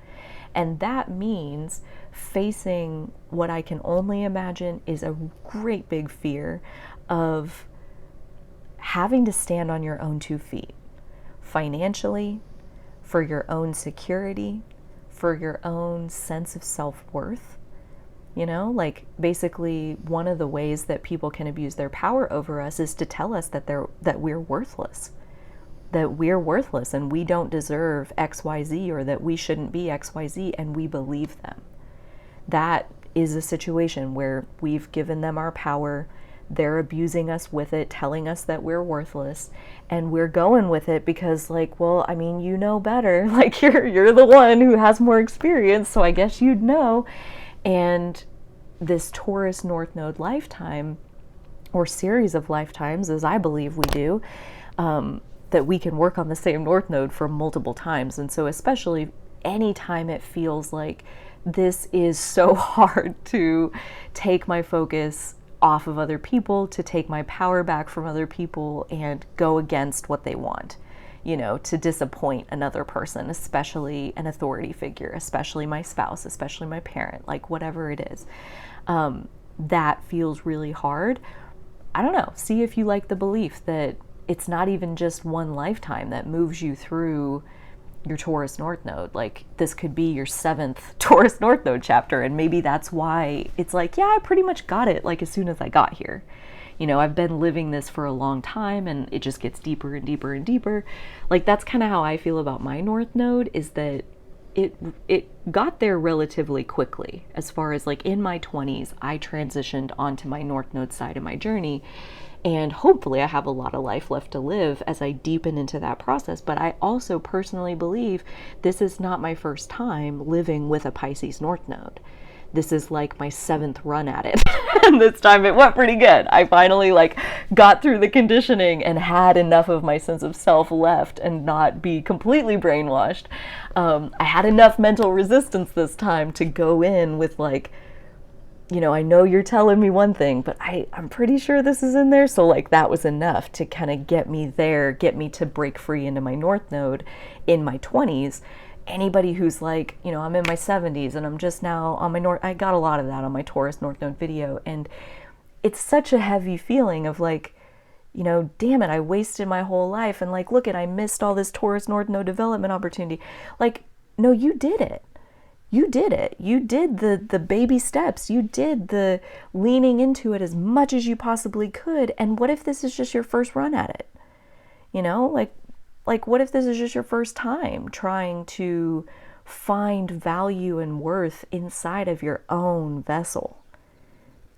And that means facing what I can only imagine is a great big fear of having to stand on your own 2 feet, financially, for your own security, for your own sense of self-worth. You know, like basically one of the ways that people can abuse their power over us is to tell us that we're worthless. That we're worthless and we don't deserve XYZ, or that we shouldn't be XYZ, and we believe them. That is a situation where we've given them our power, they're abusing us with it, telling us that we're worthless, and we're going with it because, like, well, I mean, you know better. Like, you're the one who has more experience, so I guess you'd know. And this Taurus North Node lifetime, or series of lifetimes, as I believe we do, that we can work on the same North Node for multiple times. And so especially anytime it feels like this is so hard to take my focus off of other people, to take my power back from other people and go against what they want, you know, to disappoint another person, especially an authority figure, especially my spouse, especially my parent, like whatever it is. That feels really hard. I don't know. See if you like the belief that it's not even just one lifetime that moves you through your Taurus North Node. Like, this could be your 7th Taurus North Node chapter, and maybe that's why it's like, yeah, I pretty much got it, like, as soon as I got here. You know, I've been living this for a long time, and it just gets deeper and deeper and deeper. Like, that's kind of how I feel about my North Node, is that it got there relatively quickly. As far as, like, in my 20s, I transitioned onto my North Node side of my journey. And hopefully I have a lot of life left to live as I deepen into that process. But I also personally believe this is not my first time living with a Pisces North Node. This is like my 7th run at it. And this time it went pretty good. I finally like got through the conditioning and had enough of my sense of self left and not be completely brainwashed. I had enough mental resistance this time to go in with like, you know, I know you're telling me one thing, but I'm pretty sure this is in there. So like that was enough to kind of get me there, get me to break free into my North Node in my 20s. Anybody who's like, you know, I'm in my 70s and I'm just now on my North, I got a lot of that on my Taurus North Node video. And it's such a heavy feeling of like, you know, damn it, I wasted my whole life. And like, look at, I missed all this Taurus North Node development opportunity. Like, no, you did it. You did it. You did the baby steps. You did the leaning into it as much as you possibly could. And what if this is just your first run at it? You know, like what if this is just your first time trying to find value and worth inside of your own vessel?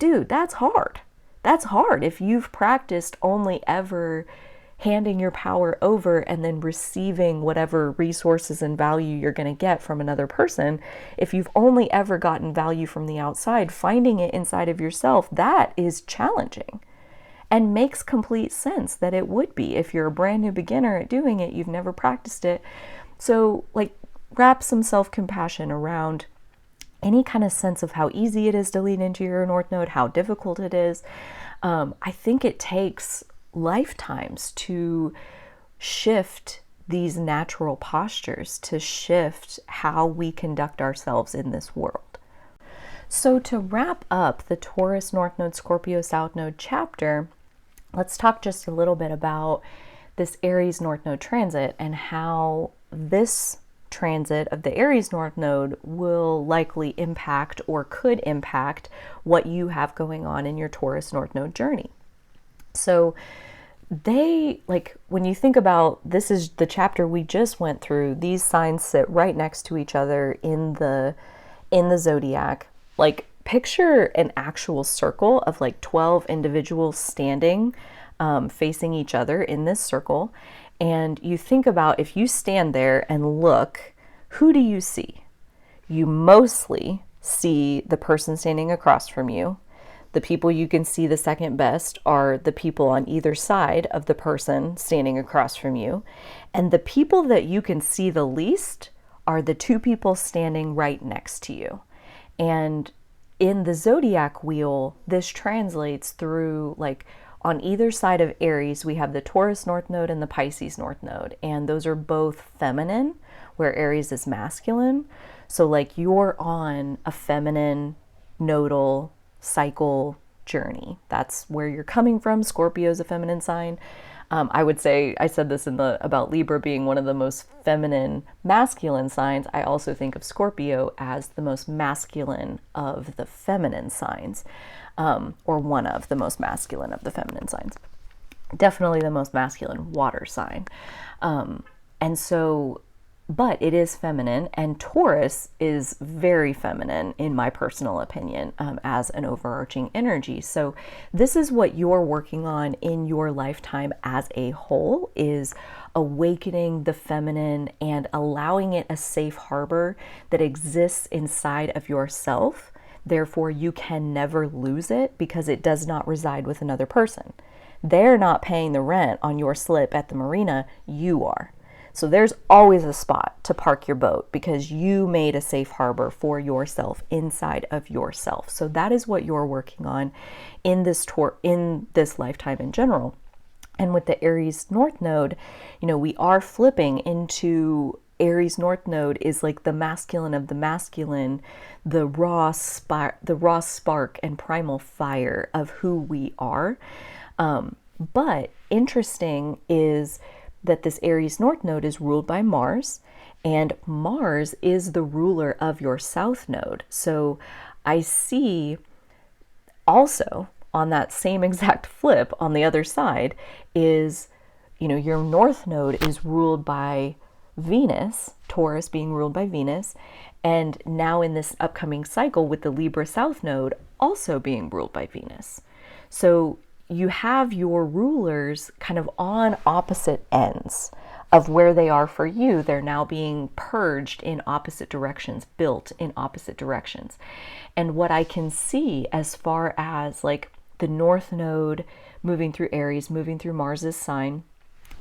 Dude, that's hard. That's hard. If you've practiced only ever handing your power over and then receiving whatever resources and value you're going to get from another person, if you've only ever gotten value from the outside, finding it inside of yourself, that is challenging and makes complete sense that it would be. If you're a brand new beginner at doing it, you've never practiced it. So like wrap some self-compassion around any kind of sense of how easy it is to lean into your North Node, how difficult it is. I think it takes lifetimes to shift these natural postures, to shift how we conduct ourselves in this world. So to wrap up the Taurus North Node, Scorpio South Node chapter, let's talk just a little bit about this Aries North Node transit and how this transit of the Aries North Node will likely impact or could impact what you have going on in your Taurus North Node journey. So they, like, when you think about, this is the chapter we just went through, these signs sit right next to each other in the zodiac. Like, picture an actual circle of like 12 individuals standing, facing each other in this circle. And you think about, if you stand there and look, who do you see? You mostly see the person standing across from you. The people you can see the second best are the people on either side of the person standing across from you. And the people that you can see the least are the two people standing right next to you. And in the zodiac wheel, this translates through, like, on either side of Aries, we have the Taurus North Node and the Pisces North Node. And those are both feminine, where Aries is masculine. So like you're on a feminine nodal cycle journey. That's where you're coming from. Scorpio is a feminine sign. I would say, I said this about Libra being one of the most feminine masculine signs. I also think of Scorpio as the most masculine of the feminine signs, or one of the most masculine of the feminine signs. Definitely the most masculine water sign. And so but it is feminine, and Taurus is very feminine in my personal opinion, as an overarching energy. So this is what you're working on in your lifetime as a whole, is awakening the feminine and allowing it a safe harbor that exists inside of yourself. Therefore, you can never lose it because it does not reside with another person. They're not paying the rent on your slip at the marina, you are. So there's always a spot to park your boat because you made a safe harbor for yourself inside of yourself. So that is what you're working on in this lifetime in general. And with the Aries North Node, we are flipping into Aries North Node is like the masculine of the masculine, the raw spark and primal fire of who we are. But interesting is that this Aries North Node is ruled by Mars, and Mars is the ruler of your South Node. So I see also on that same exact flip on the other side is, your North Node is ruled by Venus, Taurus being ruled by Venus, and now in this upcoming cycle with the Libra South Node also being ruled by Venus. So you have your rulers kind of on opposite ends of where they are for you. They're now being purged in opposite directions, built in opposite directions. And what I can see as far as like the North Node moving through Aries, moving through Mars's sign,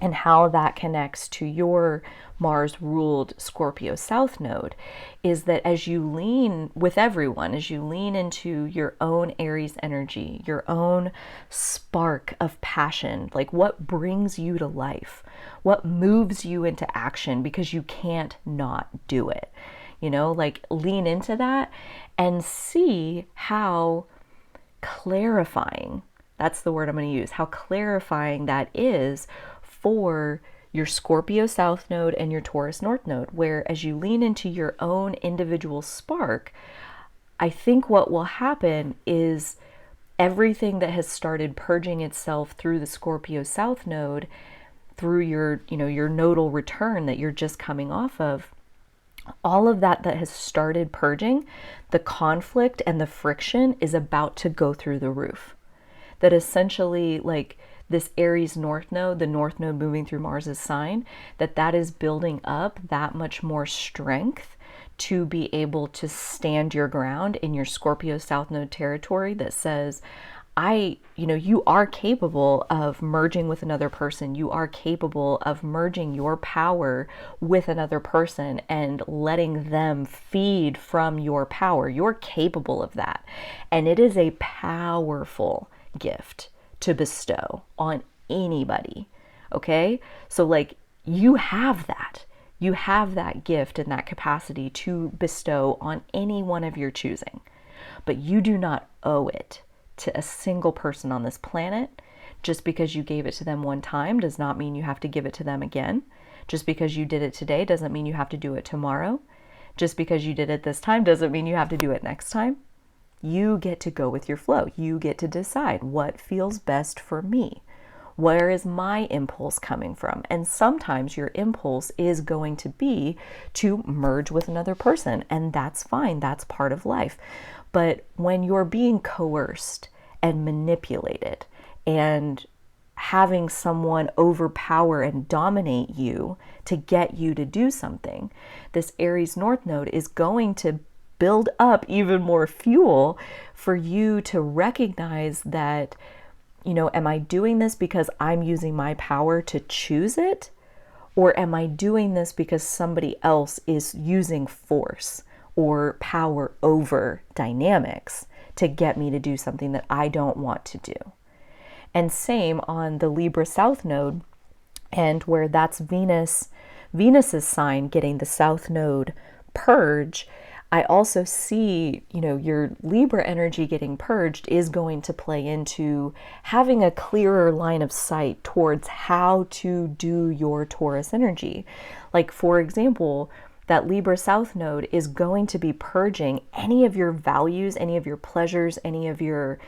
and how that connects to your Mars ruled Scorpio South Node is that as you lean with everyone, as you lean into your own Aries energy, your own spark of passion, like what brings you to life, what moves you into action because you can't not do it, like lean into that and see how clarifying, that's the word I'm going to use, how clarifying that is for your Scorpio South Node and your Taurus North Node, where as you lean into your own individual spark, I think what will happen is everything that has started purging itself through the Scorpio South Node, through your nodal return that you're just coming off of, all of that has started purging, the conflict and the friction is about to go through the roof. That essentially, like, this Aries North Node, the North Node moving through Mars's sign, that is building up that much more strength to be able to stand your ground in your Scorpio South Node territory that says, you are capable of merging with another person. You are capable of merging your power with another person and letting them feed from your power. You're capable of that. And it is a powerful gift to bestow on anybody. Okay? So like you have that gift and that capacity to bestow on any one of your choosing, but you do not owe it to a single person on this planet. Just because you gave it to them one time does not mean you have to give it to them again. Just because you did it today doesn't mean you have to do it tomorrow. Just because you did it this time doesn't mean you have to do it next time. You get to go with your flow. You get to decide what feels best for me. Where is my impulse coming from? And sometimes your impulse is going to be to merge with another person, and that's fine. That's part of life. But when you're being coerced and manipulated and having someone overpower and dominate you to get you to do something, this Aries North Node is going to build up even more fuel for you to recognize that, am I doing this because I'm using my power to choose it? Or am I doing this because somebody else is using force or power over dynamics to get me to do something that I don't want to do? And same on the Libra South Node, and where that's Venus's sign getting the South Node purge. I also see, your Libra energy getting purged is going to play into having a clearer line of sight towards how to do your Taurus energy. Like, for example, that Libra South Node is going to be purging any of your values, any of your pleasures, any of your,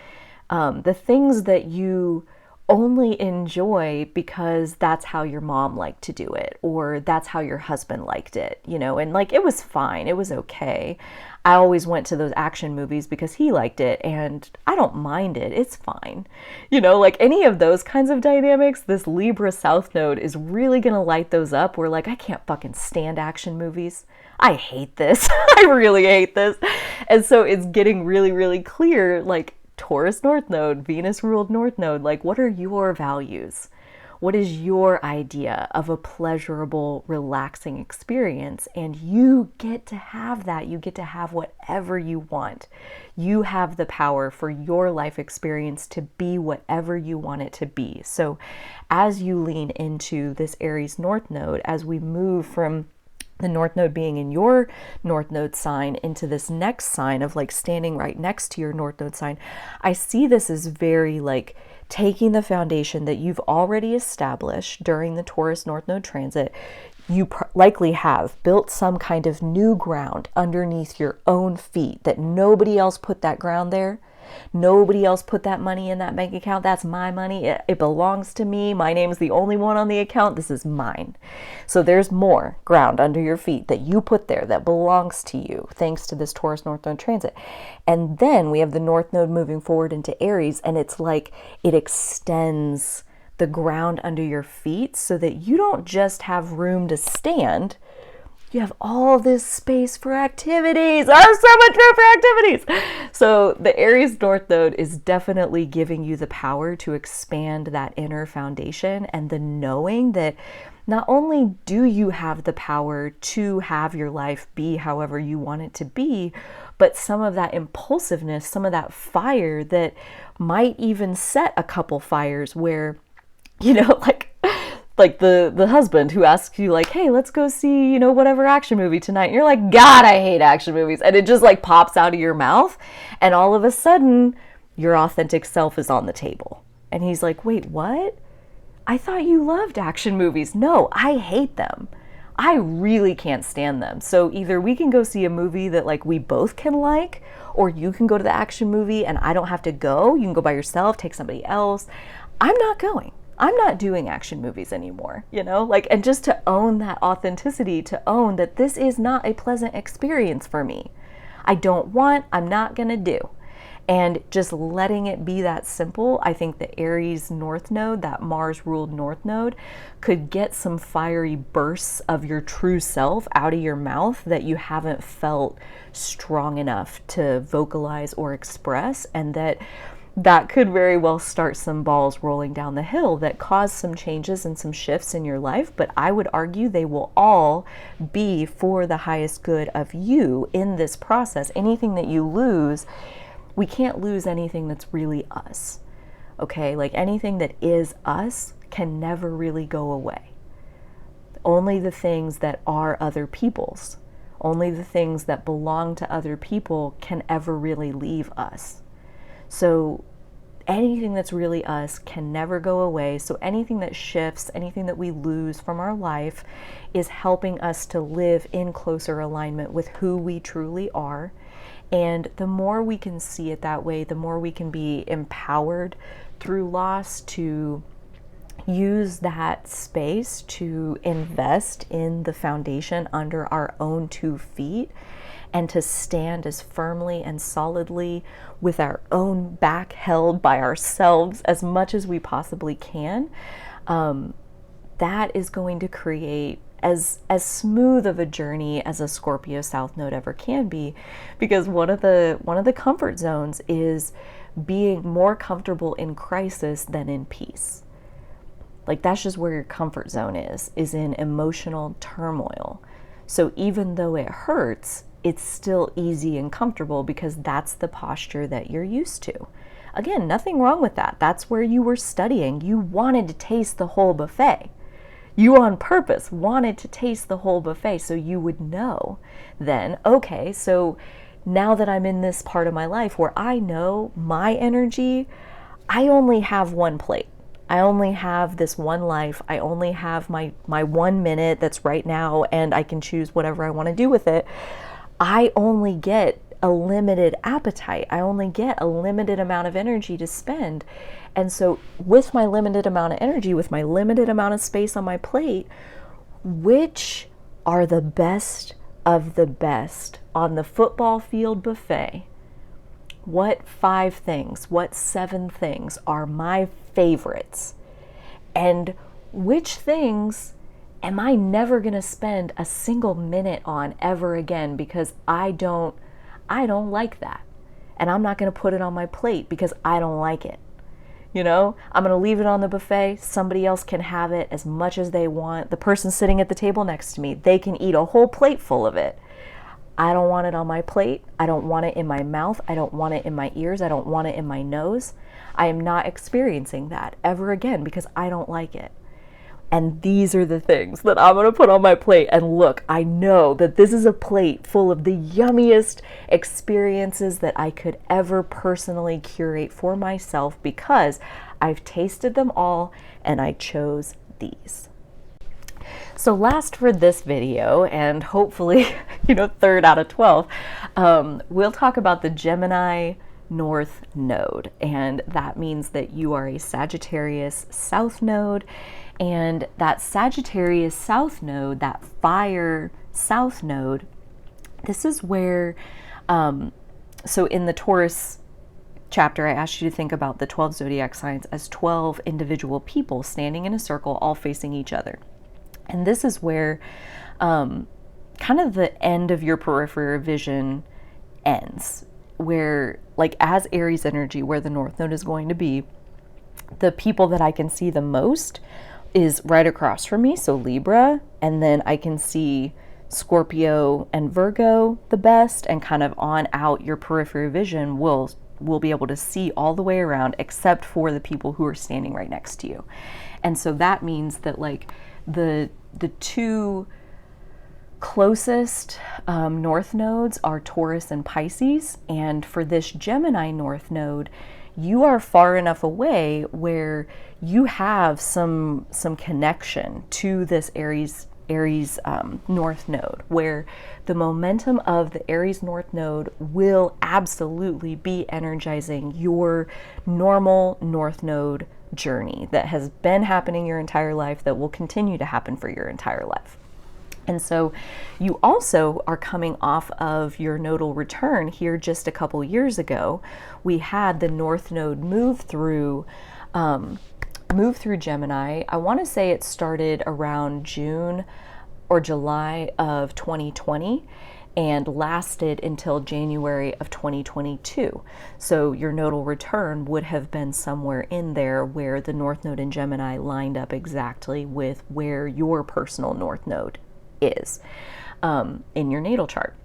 the things that you only enjoy because that's how your mom liked to do it, or that's how your husband liked it, you know, and like it was fine, it was okay. I always went to those action movies because he liked it, and I don't mind it, it's fine. You know, like any of those kinds of dynamics, this Libra South Node is really gonna light those up. Where like, I can't fucking stand action movies. I hate this. I really hate this. And so it's getting really, really clear, like, Taurus North Node, Venus ruled North Node, like, what are your values? What is your idea of a pleasurable, relaxing experience? And you get to have that. You get to have whatever you want. You have the power for your life experience to be whatever you want it to be. So as you lean into this Aries North Node, as we move from the North Node being in your North Node sign into this next sign of like standing right next to your North Node sign, I see this as very like taking the foundation that you've already established during the Taurus North Node transit. You likely have built some kind of new ground underneath your own feet that nobody else put that ground there. Nobody else put that money in that bank account. That's my money. It belongs to me. My name is the only one on the account. This is mine. So there's more ground under your feet that you put there that belongs to you, thanks to this Taurus North Node transit. And then we have the North Node moving forward into Aries, and it's like it extends the ground under your feet so that you don't just have room to stand. You have all this space for activities. I have so much room for activities. So the Aries North Node is definitely giving you the power to expand that inner foundation, and the knowing that not only do you have the power to have your life be however you want it to be, but some of that impulsiveness, some of that fire that might even set a couple fires where, you know, like the husband who asks you like, hey, let's go see, you know, whatever action movie tonight. And you're like, God, I hate action movies. And it just like pops out of your mouth. And all of a sudden your authentic self is on the table. And he's like, wait, what? I thought you loved action movies. No, I hate them. I really can't stand them. So either we can go see a movie that like we both can like, or you can go to the action movie and I don't have to go. You can go by yourself, take somebody else. I'm not going. I'm not doing action movies anymore, you know, like, and just to own that authenticity, to own that this is not a pleasant experience for me. I'm not going to do. And just letting it be that simple, I think the Aries North Node, that Mars ruled North Node, could get some fiery bursts of your true self out of your mouth that you haven't felt strong enough to vocalize or express, and that could very well start some balls rolling down the hill that cause some changes and some shifts in your life. But I would argue they will all be for the highest good of you in this process. Anything that you lose, we can't lose anything that's really us. Okay, like anything that is us can never really go away. Only the things that are other people's, only the things that belong to other people can ever really leave us. So anything that's really us can never go away. So anything that shifts, anything that we lose from our life is helping us to live in closer alignment with who we truly are. And the more we can see it that way, the more we can be empowered through loss to use that space to invest in the foundation under our own 2 feet, and to stand as firmly and solidly with our own back held by ourselves as much as we possibly can. That is going to create as smooth of a journey as a Scorpio South Node ever can be, because one of the comfort zones is being more comfortable in crisis than in peace. Like, that's just where your comfort zone is in emotional turmoil. So even though it hurts, it's still easy and comfortable because that's the posture that you're used to. Again, nothing wrong with that. That's where you were studying. You wanted to taste the whole buffet. You on purpose wanted to taste the whole buffet so you would know then, okay, so now that I'm in this part of my life where I know my energy, I only have one plate. I only have this one life. I only have my 1 minute that's right now, and I can choose whatever I want to do with it. I only get a limited appetite. I only get a limited amount of energy to spend. And so with my limited amount of energy, with my limited amount of space on my plate, which are the best of the best on the football field buffet? What 5 things, what 7 things are my favorites? And which things am I never going to spend a single minute on ever again because I don't like that. And I'm not going to put it on my plate because I don't like it. You know, I'm going to leave it on the buffet. Somebody else can have it as much as they want. The person sitting at the table next to me, they can eat a whole plate full of it. I don't want it on my plate. I don't want it in my mouth. I don't want it in my ears. I don't want it in my nose. I am not experiencing that ever again because I don't like it. And these are the things that I'm going to put on my plate. And look, I know that this is a plate full of the yummiest experiences that I could ever personally curate for myself because I've tasted them all and I chose these. So last for this video, and hopefully, third out of 12, we'll talk about the Gemini North Node. And that means that you are a Sagittarius South Node. And that Sagittarius South Node, that fire South Node, this is where, so in the Taurus chapter, I asked you to think about the 12 zodiac signs as 12 individual people standing in a circle, all facing each other. And this is where kind of the end of your peripheral vision ends, where like as Aries energy, where the North Node is going to be, the people that I can see the most is right across from me, so Libra, and then I can see Scorpio and Virgo the best, and kind of on out your peripheral vision will be able to see all the way around except for the people who are standing right next to you. And so that means that like the 2 closest North Nodes are Taurus and Pisces, and for this Gemini North Node, you are far enough away where you have some connection to this Aries North Node, where the momentum of the Aries North Node will absolutely be energizing your normal North Node journey that has been happening your entire life, that will continue to happen for your entire life. And so you also are coming off of your nodal return here just a couple years ago. We had the North Node move through Gemini. I want to say it started around June or July of 2020 and lasted until January of 2022. So your nodal return would have been somewhere in there where the North Node in Gemini lined up exactly with where your personal North Node is in your natal chart.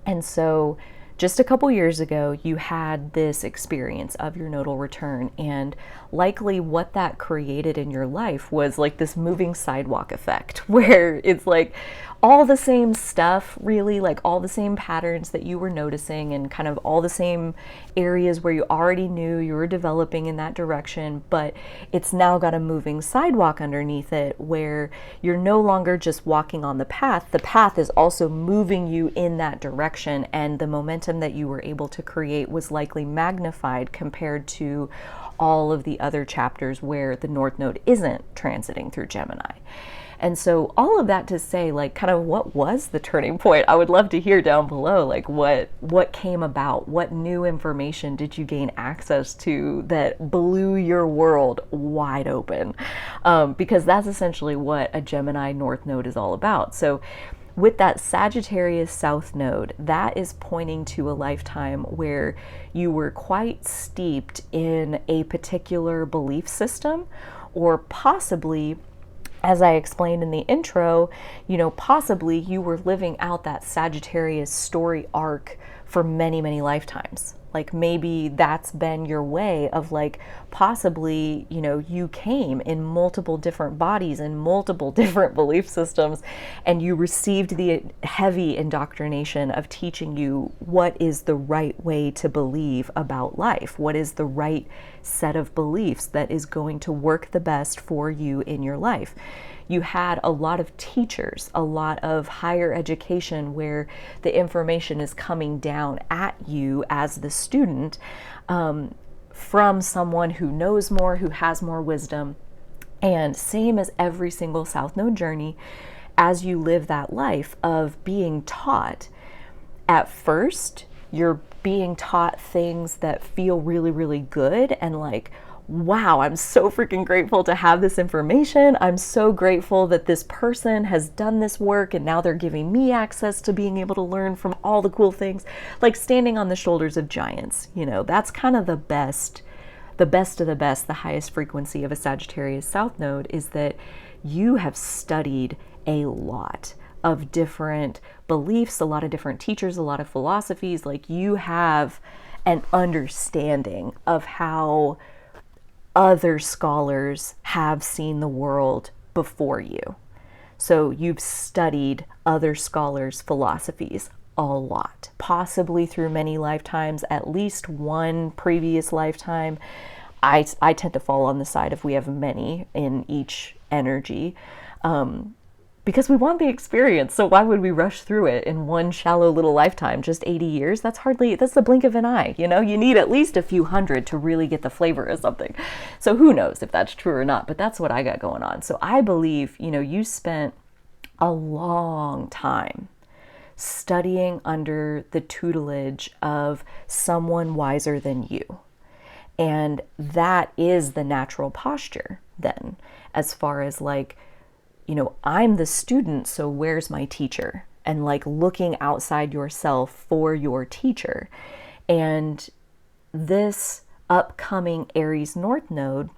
And so just a couple years ago, you had this experience of your nodal return, and likely what that created in your life was like this moving sidewalk effect, where it's like all the same stuff, really, like all the same patterns that you were noticing and kind of all the same areas where you already knew you were developing in that direction, but it's now got a moving sidewalk underneath it where you're no longer just walking on the path is also moving you in that direction, and the momentum that you were able to create was likely magnified compared to all of the other chapters where the North Node isn't transiting through Gemini. And so all of that to say, like, kind of what was the turning point? I would love to hear down below, like what came about? What new information did you gain access to that blew your world wide open? Because that's essentially what a Gemini North Node is all about. So with that Sagittarius South Node, that is pointing to a lifetime where you were quite steeped in a particular belief system, or possibly, as I explained in the intro, possibly you were living out that Sagittarius story arc for many, many lifetimes. Like maybe that's been your way of like, possibly, you came in multiple different bodies and multiple different belief systems, and you received the heavy indoctrination of teaching you what is the right way to believe about life, what is the right set of beliefs that is going to work the best for you in your life. You had a lot of teachers, a lot of higher education where the information is coming down at you as the student, from someone who knows more, who has more wisdom. And same as every single South Node journey, as you live that life of being taught, at first you're being taught things that feel really, really good and like, wow, I'm so freaking grateful to have this information. I'm so grateful that this person has done this work and now they're giving me access to being able to learn from all the cool things, like standing on the shoulders of giants. You know, that's kind of the best of the best, the highest frequency of a Sagittarius South Node is that you have studied a lot of different beliefs, a lot of different teachers, a lot of philosophies. Like you have an understanding of how other scholars have seen the world before you. So you've studied other scholars' philosophies a lot, possibly through many lifetimes, at least one previous lifetime. I tend to fall on the side of we have many in each energy, because we want the experience. So why would we rush through it in one shallow little lifetime? Just 80 years? That's the blink of an eye. You know, you need at least a few hundred to really get the flavor of something. So who knows if that's true or not, but that's what I got going on. So I believe, you know, you spent a long time studying under the tutelage of someone wiser than you. And that is the natural posture then, as far as like, you know, I'm the student, so where's my teacher? And like looking outside yourself for your teacher. And this upcoming Aries North Node,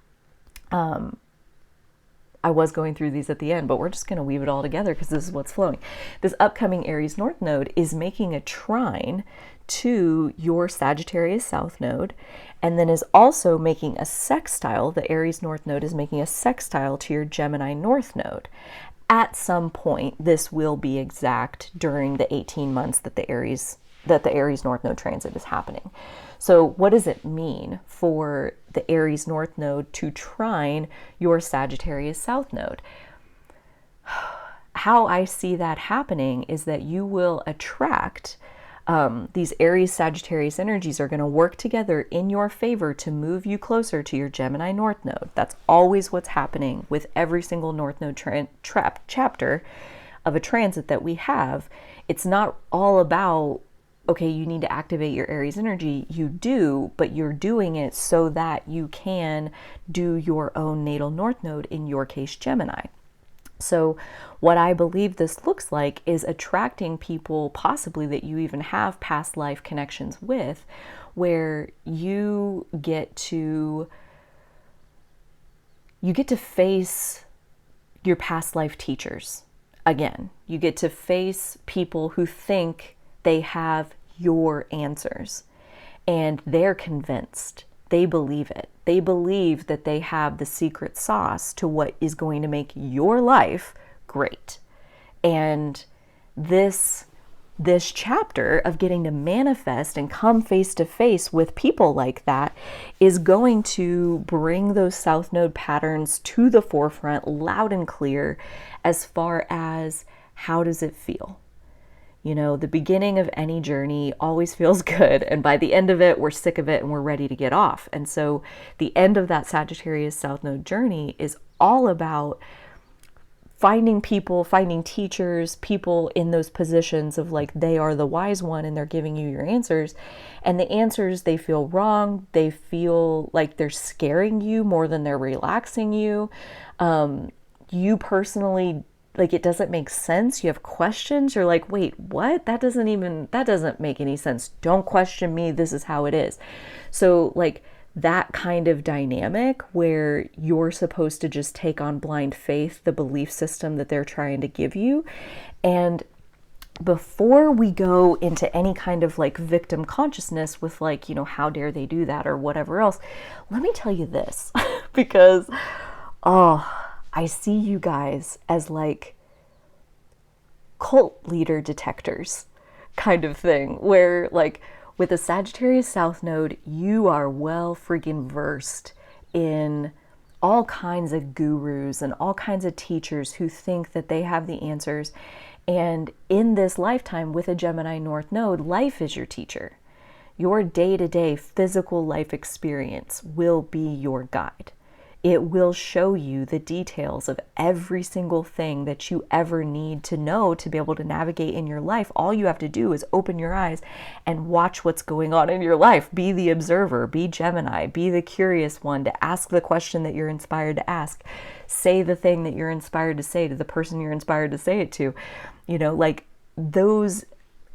I was going through these at the end, but we're just going to weave it all together because this is what's flowing. This upcoming Aries North Node is making a trine to your Sagittarius South Node, and then is also making a sextile. The Aries North Node is making a sextile to your Gemini North Node. At some point, this will be exact during the 18 months that the Aries North Node transit is happening. So what does it mean for the Aries North Node to trine your Sagittarius South Node? How I see that happening is that you will attract these Aries Sagittarius energies are going to work together in your favor to move you closer to your Gemini North Node. That's always what's happening with every single North Node chapter of a transit that we have. It's not all about, okay, you need to activate your Aries energy. You do, but you're doing it so that you can do your own natal North Node, in your case, Gemini. So what I believe this looks like is attracting people possibly that you even have past life connections with, where you get to face your past life teachers again. You get to face people who think they have your answers and they're convinced. They believe it. They believe that they have the secret sauce to what is going to make your life great. And this chapter of getting to manifest and come face to face with people like that is going to bring those South Node patterns to the forefront loud and clear, as far as how does it feel? You know, the beginning of any journey always feels good, and by the end of it, we're sick of it and we're ready to get off. And so the end of that Sagittarius South Node journey is all about finding people, finding teachers, people in those positions of like, they are the wise one and they're giving you your answers. And the answers, they feel wrong. They feel like they're scaring you more than they're relaxing you. You personally, like, it doesn't make sense. You have questions. You're like, wait, what? That doesn't make any sense. Don't question me. This is how it is. So like that kind of dynamic where you're supposed to just take on blind faith, the belief system that they're trying to give you. And before we go into any kind of like victim consciousness with like, you know, how dare they do that or whatever else, let me tell you this, because, I see you guys as like cult leader detectors kind of thing, where like With a Sagittarius South Node, you are well freaking versed in all kinds of gurus and all kinds of teachers who think that they have the answers. And in this lifetime with a Gemini North Node, life is your teacher. Your day-to-day physical life experience will be your guide. It will show you the details of every single thing that you ever need to know to be able to navigate in your life. All you have to do is open your eyes and watch what's going on in your life. Be the observer, be Gemini, be the curious one to ask the question that you're inspired to ask. Say the thing that you're inspired to say to the person you're inspired to say it to. You know, like those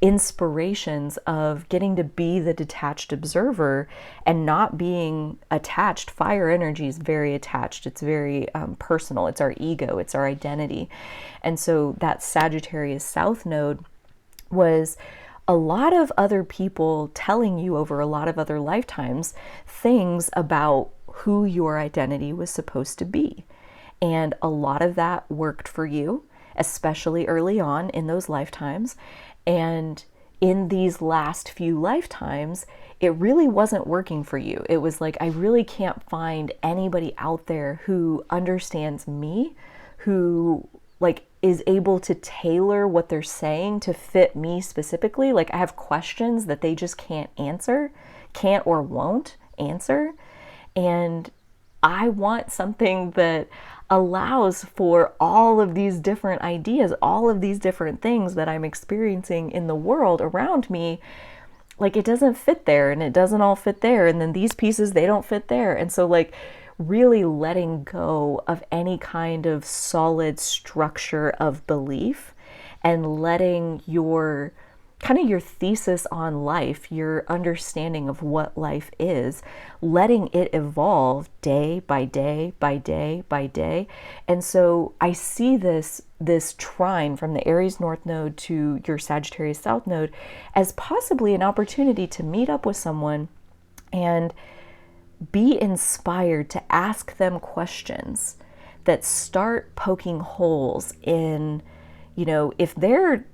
inspirations of getting to be the detached observer and not being attached. Fire energy is very attached. It's very personal. It's our ego. It's our identity. And so that Sagittarius South Node was a lot of other people telling you over a lot of other lifetimes things about who your identity was supposed to be. And a lot of that worked for you, especially early on in those lifetimes. And in these last few lifetimes, it really wasn't working for you. It was like, I really can't find anybody out there who understands me, who like is able to tailor what they're saying to fit me specifically. Like I have questions that they just can't answer, can't or won't answer. And I want something that allows for all of these different ideas, all of these different things that I'm experiencing in the world around me. Like it doesn't fit there and it doesn't all fit there. And then these pieces, they don't fit there. And so like really letting go of any kind of solid structure of belief and letting your kind of your thesis on life, your understanding of what life is, letting it evolve day by day by day by day. And so I see this trine from the Aries North Node to your Sagittarius South Node as possibly an opportunity to meet up with someone and be inspired to ask them questions that start poking holes in, you know, if they're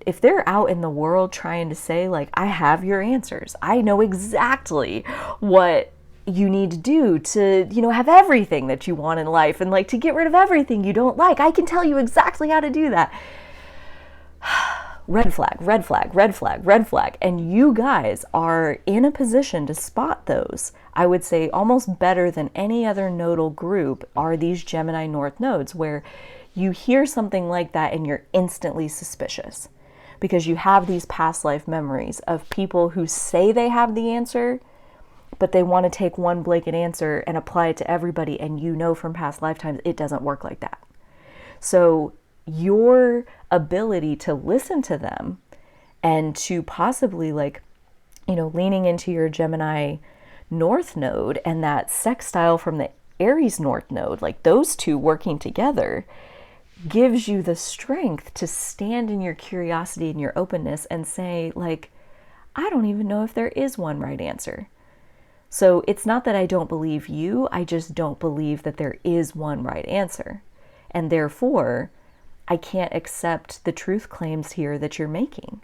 out in the world trying to say like, I have your answers, I know exactly what you need to do to, you know, have everything that you want in life and like to get rid of everything you don't like, I can tell you exactly how to do that. Red flag, red flag, red flag, red flag. And you guys are in a position to spot those. I would say almost better than any other nodal group are these Gemini North Nodes, where you hear something like that and you're instantly suspicious because you have these past life memories of people who say they have the answer, but they want to take one blanket answer and apply it to everybody. And you know from past lifetimes, it doesn't work like that. So your ability to listen to them and to possibly like, you know, leaning into your Gemini North Node and that sextile from the Aries North Node, like those two working together, gives you the strength to stand in your curiosity and your openness and say like, I don't even know if there is one right answer. So it's not that I don't believe you, I just don't believe that there is one right answer. And therefore, I can't accept the truth claims here that you're making.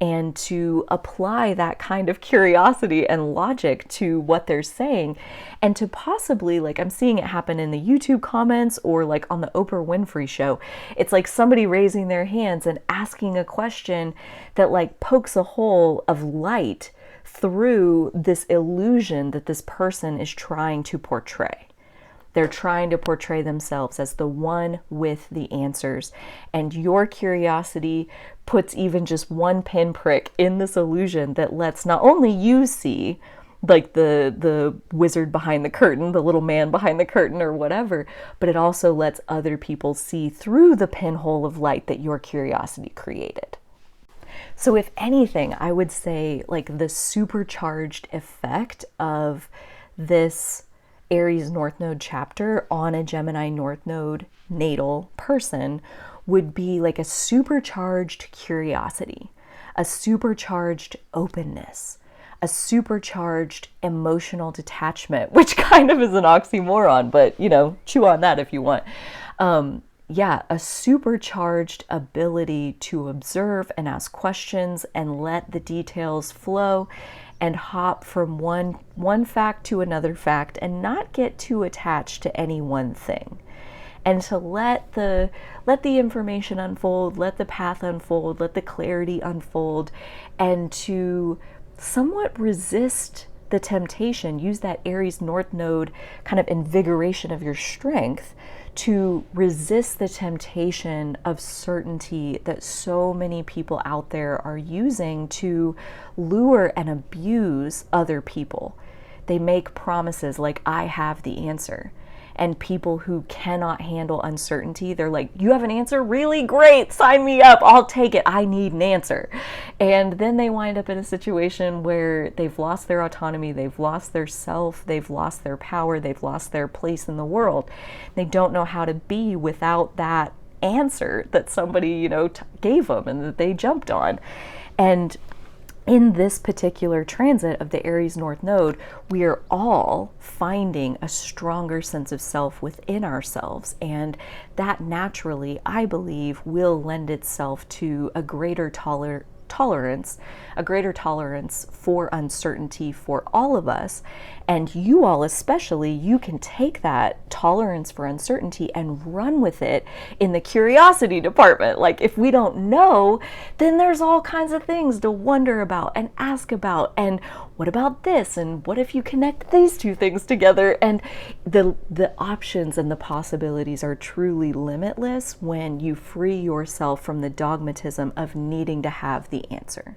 And to apply that kind of curiosity and logic to what they're saying, and to possibly, like I'm seeing it happen in the YouTube comments or like on the Oprah Winfrey show, it's like somebody raising their hands and asking a question that like pokes a hole of light through this illusion that this person is trying to portray. They're trying to portray themselves as the one with the answers. And your curiosity puts even just one pinprick in this illusion that lets not only you see like the wizard behind the curtain, the little man behind the curtain or whatever, but it also lets other people see through the pinhole of light that your curiosity created. So if anything, I would say like the supercharged effect of this Aries North Node chapter on a Gemini North Node natal person would be like a supercharged curiosity, a supercharged openness, a supercharged emotional detachment, which kind of is an oxymoron, but you know, chew on that if you want. A supercharged ability to observe and ask questions and let the details flow and hop from one fact to another fact and not get too attached to any one thing. And to let the information unfold, let the path unfold, let the clarity unfold, and to somewhat resist the temptation. Use that Aries North Node kind of invigoration of your strength to resist the temptation of certainty that so many people out there are using to lure and abuse other people. They make promises like, I have the answer. And people who cannot handle uncertainty, they're like, you have an answer? Really? Great. Sign me up. I'll take it. I need an answer. And then they wind up in a situation where they've lost their autonomy, they've lost their self, they've lost their power, they've lost their place in the world. They don't know how to be without that answer that somebody, gave them and that they jumped on. And in this particular transit of the Aries North Node, we are all finding a stronger sense of self within ourselves. And that naturally, I believe, will lend itself to a greater tolerance for uncertainty for all of us. And you all especially, you can take that tolerance for uncertainty and run with it in the curiosity department. Like, if we don't know, then there's all kinds of things to wonder about and ask about. And what about this? And what if you connect these two things together? And the options and the possibilities are truly limitless when you free yourself from the dogmatism of needing to have the answer.